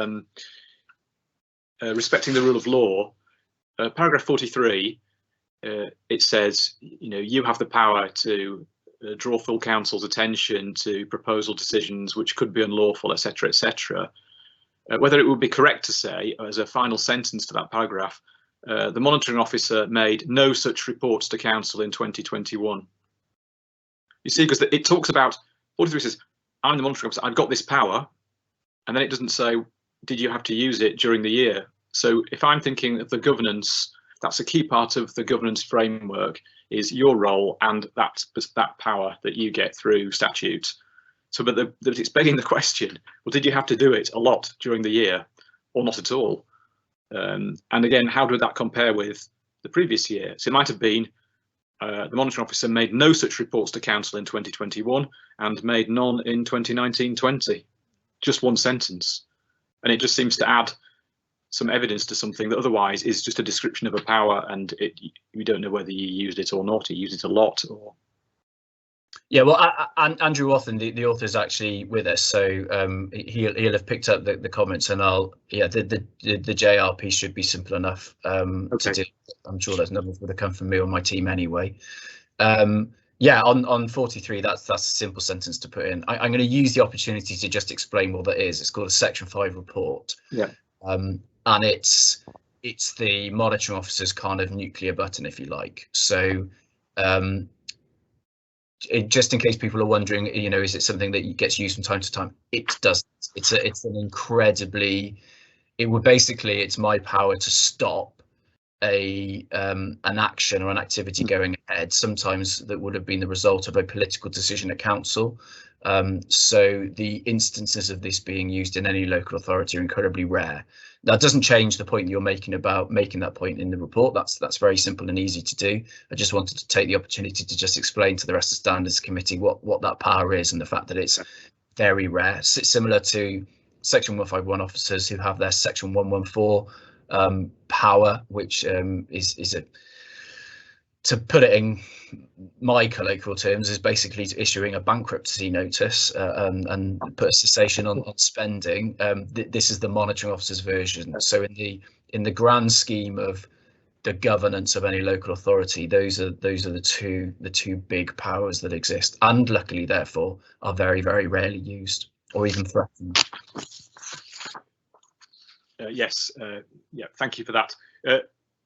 respecting the rule of law. Paragraph 43, it says, you know, you have the power to draw full council's attention to proposal decisions which could be unlawful, etc., etc. Whether it would be correct to say, as a final sentence to that paragraph, the monitoring officer made no such reports to council in 2021. You see, because it talks about, 43 says, I'm the monitoring officer, I've got this power, and then it doesn't say, did you have to use it during the year? So if I'm thinking of the governance, that's a key part of the governance framework, is your role and that power that you get through statute. So, but it's begging the question, well, did you have to do it a lot during the year or not at all? And again, how did that compare with the previous year? So it might have been the monitoring officer made no such reports to council in 2021 and made none in 2019-20. Just one sentence. And it just seems to add some evidence to something that otherwise is just a description of a power, and we don't know whether you used it or not, you used it a lot or. Yeah, well, Andrew Wathen, the author, is actually with us, so he'll have picked up the comments, and the JR piece should be simple enough to do. I'm sure those numbers would have come from me or my team anyway. Yeah, on 43, that's a simple sentence to put in. I'm going to use the opportunity to just explain what that is. It's called a Section 5 report. Yeah. And it's the monitoring officer's kind of nuclear button, if you like. So just in case people are wondering, you know, is it something that gets used from time to time? It does. It's an incredibly, it's my power to stop an action or an activity going ahead, sometimes that would have been the result of a political decision at council. So the instances of this being used in any local authority are incredibly rare. That doesn't change the point that you're making about making that point in the report. That's very simple and easy to do. I just wanted to take the opportunity to just explain to the rest of the Standards Committee what that power is and the fact that it's very rare. Similar to Section 151 officers who have their Section 114 power, which is a, to put it in my colloquial terms, is basically issuing a bankruptcy notice and put a cessation on spending. This is the monitoring officer's version. So in the grand scheme of the governance of any local authority, those are the two big powers that exist, and luckily, therefore, are very, very rarely used. or even threatened. Yes, yeah, thank you for that.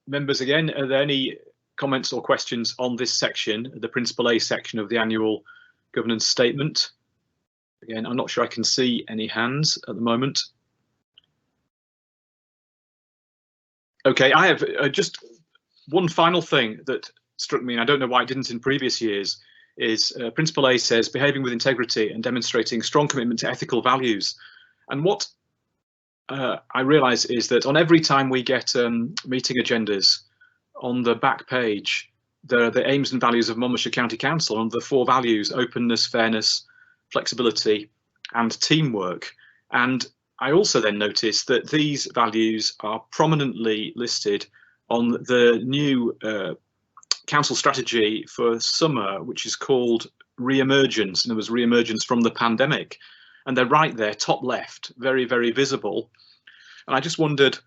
Members, again, are there any comments or questions on this section, the Principle A section of the annual governance statement? Again, I'm not sure I can see any hands at the moment. Okay, I have just one final thing that struck me, and I don't know why it didn't in previous years, is Principle A says behaving with integrity and demonstrating strong commitment to ethical values. And what I realise is that on every time we get meeting agendas, on the back page, there are the aims and values of Monmouthshire County Council, and the 4 values: openness, fairness, flexibility and teamwork. And I also then noticed that these values are prominently listed on the new council strategy for summer, which is called Re-emergence, and it was re-emergence from the pandemic. And they're right there, top left, very, very visible. And I just wondered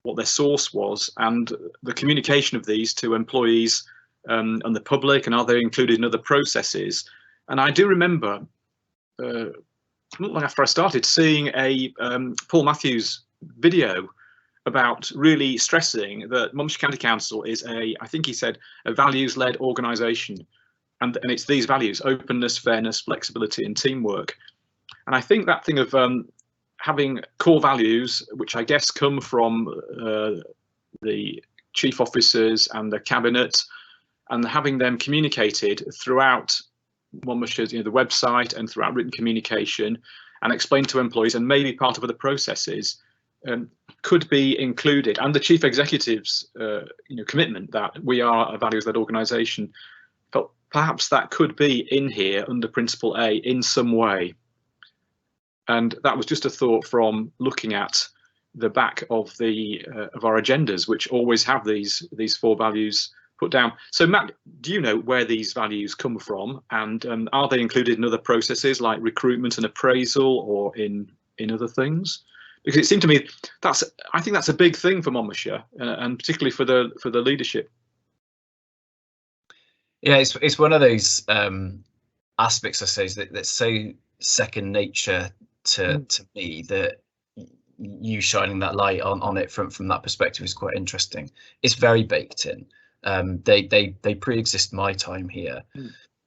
what their source was and the communication of these to employees and the public, and are they included in other processes? And I do remember, not long after I started, seeing a Paul Matthews video about really stressing that Monmouthshire County Council is I think he said, a values-led organisation. And it's these values: openness, fairness, flexibility and teamwork. And I think that thing of having core values, which I guess come from the chief officers and the cabinet, and having them communicated throughout Monmouthshire's, the website and throughout written communication, and explained to employees, and maybe part of other processes, could be included. And the chief executive's commitment that we are a values-led organisation, but perhaps that could be in here under Principle A in some way. And that was just a thought from looking at the back of our agendas, which always have these 4 values put down. So Matt, do you know where these values come from, and are they included in other processes like recruitment and appraisal, or in other things? Because it seemed to me I think that's a big thing for Monmouthshire, and particularly for the leadership. Yeah, it's one of those aspects, I suppose, that's so second nature to me, that you shining that light on it from that perspective is quite interesting. It's very baked in. They pre-exist my time here,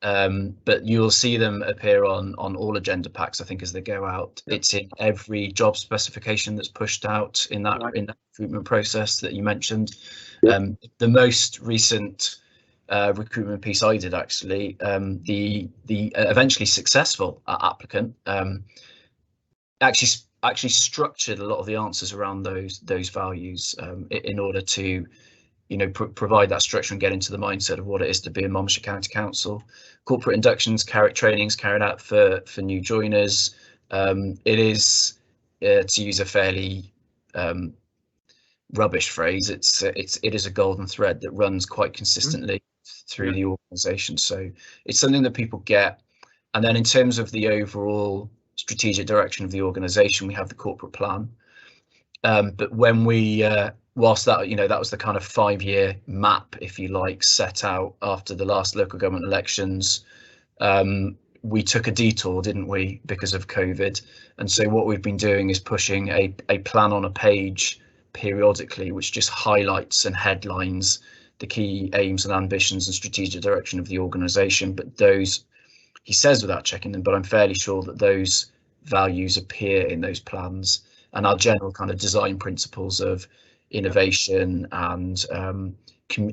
but you'll see them appear on all agenda packs, I think, as they go out. Yep. It's in every job specification that's pushed out in that recruitment process that you mentioned. Yep. The most recent recruitment piece I did, actually, the eventually successful applicant actually structured a lot of the answers around those values in order to provide that structure and get into the mindset of what it is to be a Monmouthshire County Council. Corporate inductions, trainings carried out for new joiners. It is, to use a fairly rubbish phrase, it is a golden thread that runs quite consistently through the organisation. So it's something that people get. And then in terms of the overall strategic direction of the organisation, we have the corporate plan. But when we whilst that that was the kind of 5-year map, if you like, set out after the last local government elections, we took a detour, didn't we, because of COVID. And so what we've been doing is pushing a plan on a page periodically, which just highlights and headlines the key aims and ambitions and strategic direction of the organisation. But those, he says without checking them, but I'm fairly sure that those values appear in those plans, and our general kind of design principles of innovation and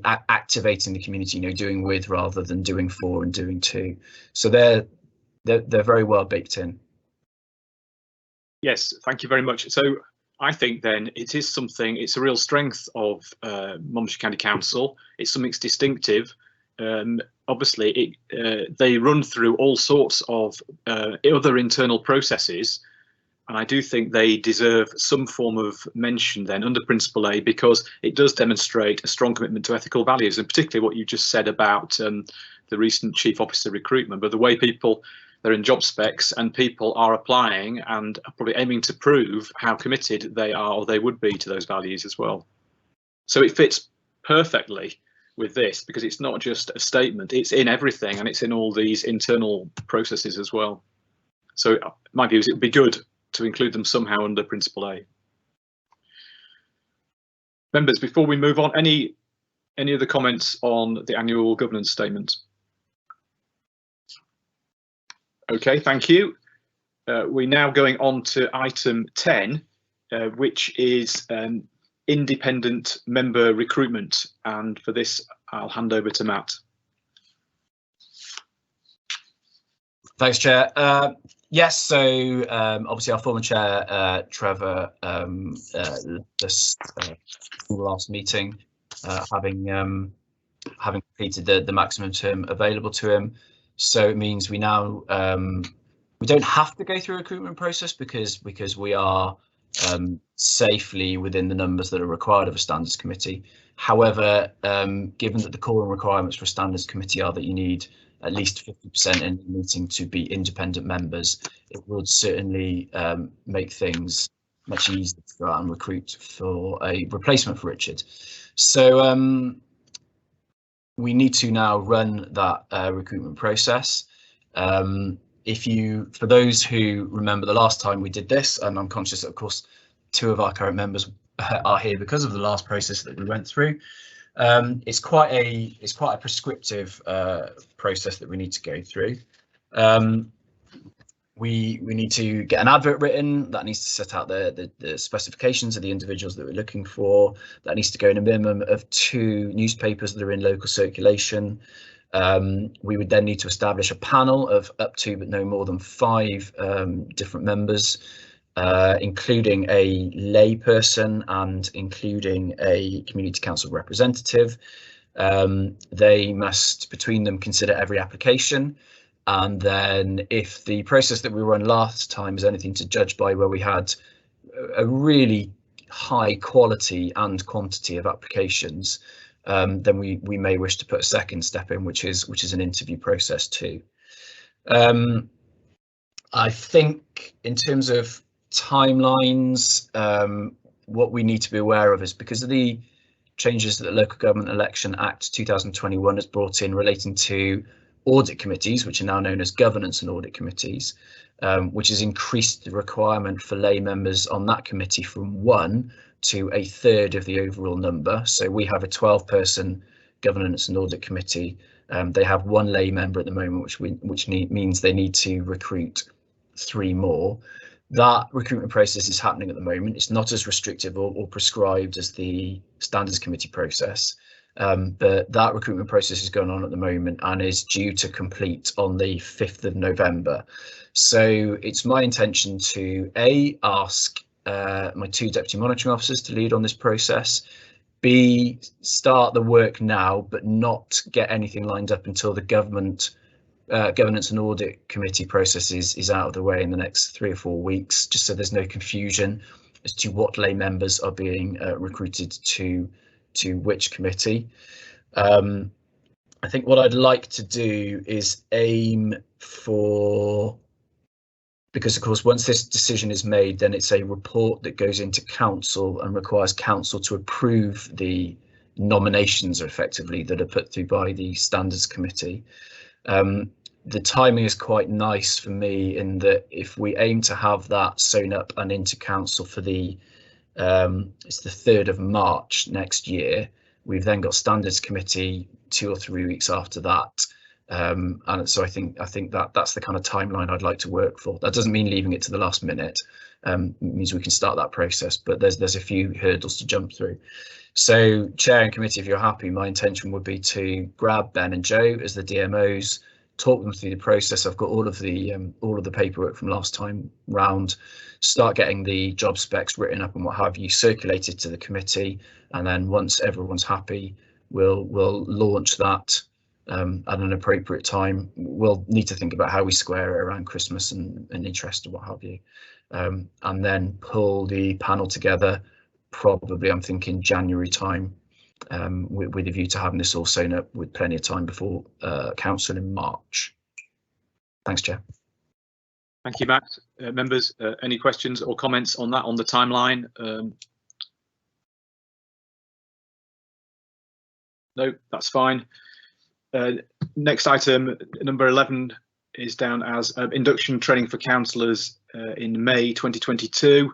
activating the community, doing with rather than doing for and doing to. So they're very well baked in. Yes, thank you very much. So I think then it is something, it's a real strength of Monmouthshire County Council. It's something that's distinctive. Obviously, they run through all sorts of other internal processes, and I do think they deserve some form of mention then under Principle A, because it does demonstrate a strong commitment to ethical values, and particularly what you just said about the recent chief officer recruitment, but the way they're in job specs and people are applying and are probably aiming to prove how committed they are or they would be to those values as well. So it fits perfectly with this, because it's not just a statement, it's in everything, and it's in all these internal processes as well. So my view is it would be good to include them somehow under Principle A. Members, before we move on, any other comments on the annual governance statement? Okay, thank you. We're now going on to item 10, which is independent member recruitment. And for this, I'll hand over to Matt. Thanks, Chair. Yes, so obviously our former chair, Trevor, this last meeting, having completed the maximum term available to him. So it means we now we don't have to go through a recruitment process because we are safely within the numbers that are required of a standards committee. However, given that the quorum requirements for a standards committee are that you need at least 50% in the meeting to be independent members, it would certainly make things much easier to go out and recruit for a replacement for Richard. So we need to now run that recruitment process. For those who remember the last time we did this, and I'm conscious that of course 2 of our current members are here because of the last process that we went through. It's quite a prescriptive process that we need to go through. We need to get an advert written that needs to set out the specifications of the individuals that we're looking for. That needs to go in a minimum of 2 newspapers that are in local circulation. We would then need to establish a panel of up to but no more than 5 different members, including a lay person and including a community council representative. They must between them consider every application, and then if the process that we run last time is anything to judge by, where we had a really high quality and quantity of applications, then we may wish to put a second step in, which is an interview process too. I think in terms of timelines, what we need to be aware of is because of the changes that the Local Government Election Act 2021 has brought in relating to audit committees, which are now known as governance and audit committees, which has increased the requirement for lay members on that committee from 1 to 1/3 of the overall number. So we have a 12-person governance and audit committee. They have 1 lay member at the moment, which means they need to recruit 3 more. That recruitment process is happening at the moment. It's not as restrictive or prescribed as the standards committee process, but that recruitment process is going on at the moment and is due to complete on the 5th of November. So it's my intention to ask my 2 deputy monitoring officers to lead on this process, B, start the work now but not get anything lined up until the governance and audit committee process is out of the way in the next 3 or 4 weeks, just so there's no confusion as to what lay members are being recruited to which committee. I think what I'd like to do is aim for, because of course once this decision is made, then it's a report that goes into council and requires council to approve the nominations effectively that are put through by the standards committee. The timing is quite nice for me in that if we aim to have that sewn up and into council for it's the 3rd of March next year, we've then got standards committee 2 or 3 weeks after that. And so I think that's the kind of timeline I'd like to work for. That doesn't mean leaving it to the last minute. It means we can start that process, but there's a few hurdles to jump through. So chair and committee, if you're happy, my intention would be to grab Ben and Joe as the DMOs, talk them through the process. I've got all of the paperwork from last time round, start getting the job specs written up and what have you circulated to the committee, and then once everyone's happy, we'll launch that at an appropriate time. We'll need to think about how we square it around Christmas and interest and what have you, and then pull the panel together. Probably I'm thinking January time, with a view to having this all sewn up with plenty of time before council in March. Thanks, Chair. Thank you, Matt. Members, any questions or comments on that, on the timeline? No, that's fine. Next item, number 11, is down as induction training for councillors in May 2022.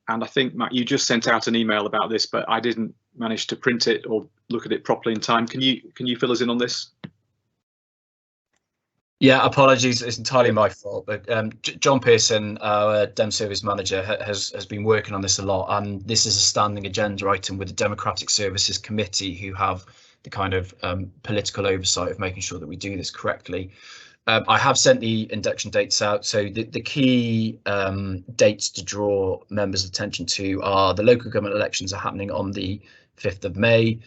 And I think, Matt, you just sent out an email about this, but I didn't manage to print it or look at it properly in time. Can you fill us in on this? Yeah, apologies, it's entirely my fault, but John Pearson, our Dem Service Manager, has been working on this a lot, and this is a standing agenda item with the Democratic Services Committee, who have the kind of political oversight of making sure that we do this correctly. I have sent the induction dates out, so the key dates to draw members' attention to are the local government elections are happening on the 5th of May.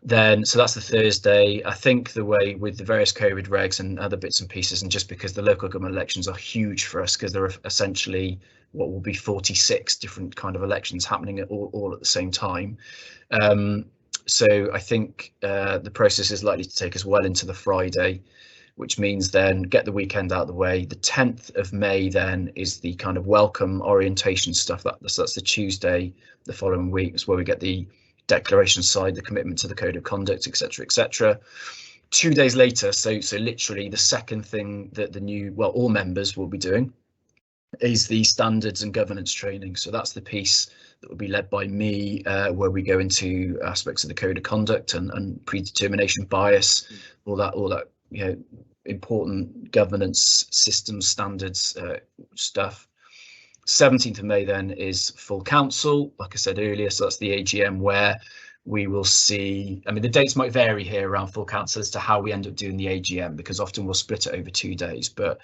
Then, so that's the Thursday. I think the way with the various COVID regs and other bits and pieces, and just because the local government elections are huge for us, because there are essentially what will be 46 different kind of elections happening all at the same time. So I think the process is likely to take us well into the Friday, which means then get the weekend out of the way. The 10th of May then is the kind of welcome orientation stuff. That's the Tuesday, the following week is where we get the declaration side, the commitment to the code of conduct, etc., etc. 2 days later, so literally the second thing that all members will be doing is the standards and governance training. So that's the piece that will be led by me, where we go into aspects of the code of conduct and predetermination bias, all that important governance systems standards stuff. 17th of May then is full council, like I said earlier, so that's the AGM where we will see, I mean, the dates might vary here around full council as to how we end up doing the AGM, because often we'll split it over 2 days, but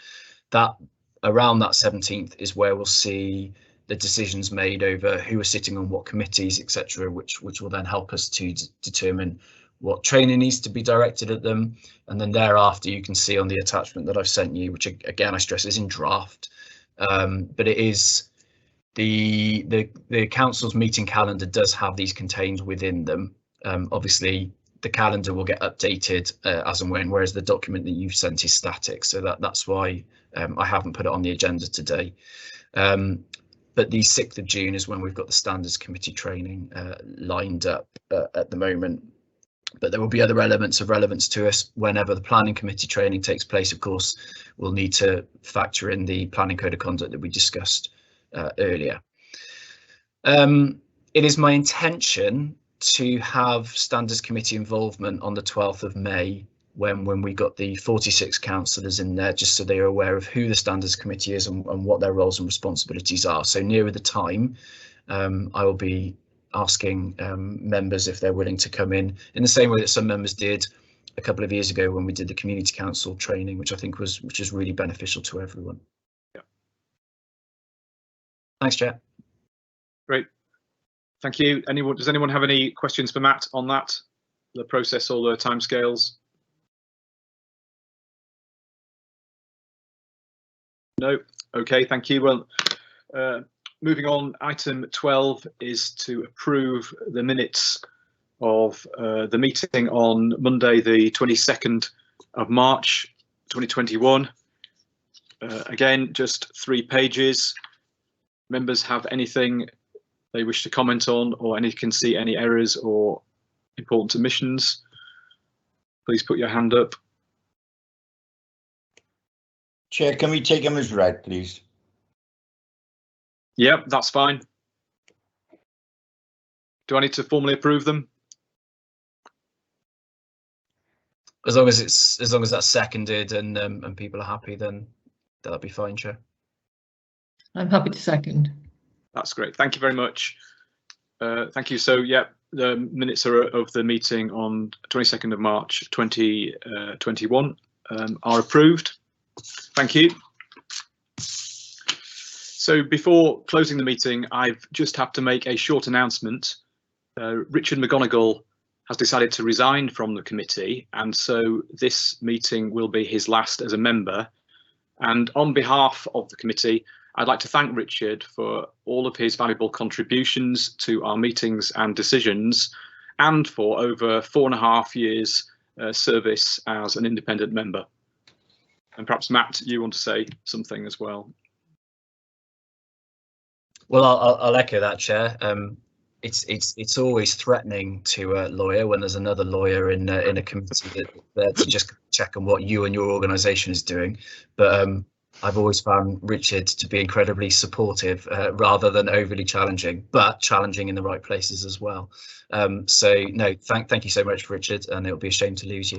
that around that 17th is where we'll see the decisions made over who are sitting on what committees, etc., which will then help us to determine what training needs to be directed at them. And then thereafter, you can see on the attachment that I've sent you, which again, I stress is in draft, but it is the council's meeting calendar does have these contained within them. Obviously, the calendar will get updated as and when, whereas the document that you've sent is static. So that's why I haven't put it on the agenda today. But the 6th of June is when we've got the standards committee training lined up at the moment. But there will be other elements of relevance to us whenever the planning committee training takes place. Of course, we'll need to factor in the planning code of conduct that we discussed earlier. It is my intention to have standards committee involvement on the 12th of May when we got the 46 councillors in there, just so they are aware of who the standards committee is and what their roles and responsibilities are. So nearer the time, I will be asking members if they're willing to come in the same way that some members did a couple of years ago when we did the community council training, which I think was really beneficial to everyone. Yeah. Thanks, Chair. Great. Thank you. Does anyone have any questions for Matt on that, the process or the timescales? No. Okay. Thank you. Well, moving on, item 12 is to approve the minutes of the meeting on Monday, the 22nd of March, 2021. Again, just 3 pages. Members have anything they wish to comment on, or can see any errors or important omissions, please put your hand up. Chair, can we take them as read, please? Yep, that's fine. Do I need to formally approve them? As long as that's seconded and people are happy, then that'll be fine, Chair. I'm happy to second. That's great. Thank you very much. Thank you. So, yeah, the minutes are of the meeting on 22nd of March 2021 are approved. Thank you. So before closing the meeting, I've just have to make a short announcement. Richard McGonigal has decided to resign from the committee, and so this meeting will be his last as a member. And on behalf of the committee, I'd like to thank Richard for all of his valuable contributions to our meetings and decisions, and for over 4.5 years service as an independent member. And perhaps Matt, you want to say something as well? Well, I'll echo that, Chair. it's always threatening to a lawyer when there's another lawyer in a committee that to just check on what you and your organisation is doing. But I've always found Richard to be incredibly supportive rather than overly challenging, but challenging in the right places as well. So no, thank you so much, Richard, and it'll be a shame to lose you.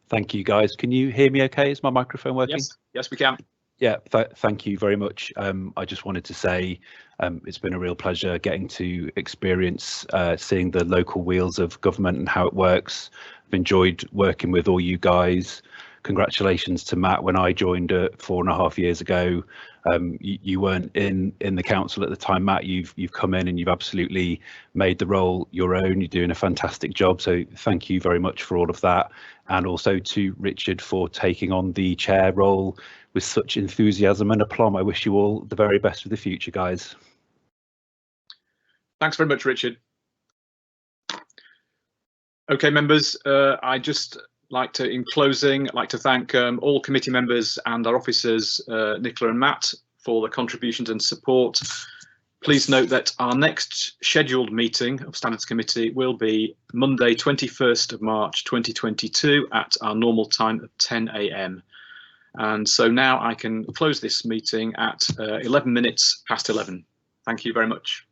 Thank you, guys. Can you hear me okay? Is my microphone working? Yes, we can. Yeah, thank you very much. I just wanted to say it's been a real pleasure getting to experience seeing the local wheels of government and how it works. I've enjoyed working with all you guys. Congratulations to Matt. When I joined 4.5 years ago, you weren't in the council at the time, Matt. You've come in and you've absolutely made the role your own. You're doing a fantastic job. So thank you very much for all of that. And also to Richard for taking on the chair role with such enthusiasm and aplomb. I wish you all the very best for the future, guys. Thanks very much, Richard. Okay, members, I just like to, in closing, I'd like to thank all committee members and our officers, Nicola and Matt, for the contributions and support. Please note that our next scheduled meeting of Standards Committee will be Monday, 21st of March 2022 at our normal time of 10 AM. And so now I can close this meeting at 11 minutes past 11. Thank you very much.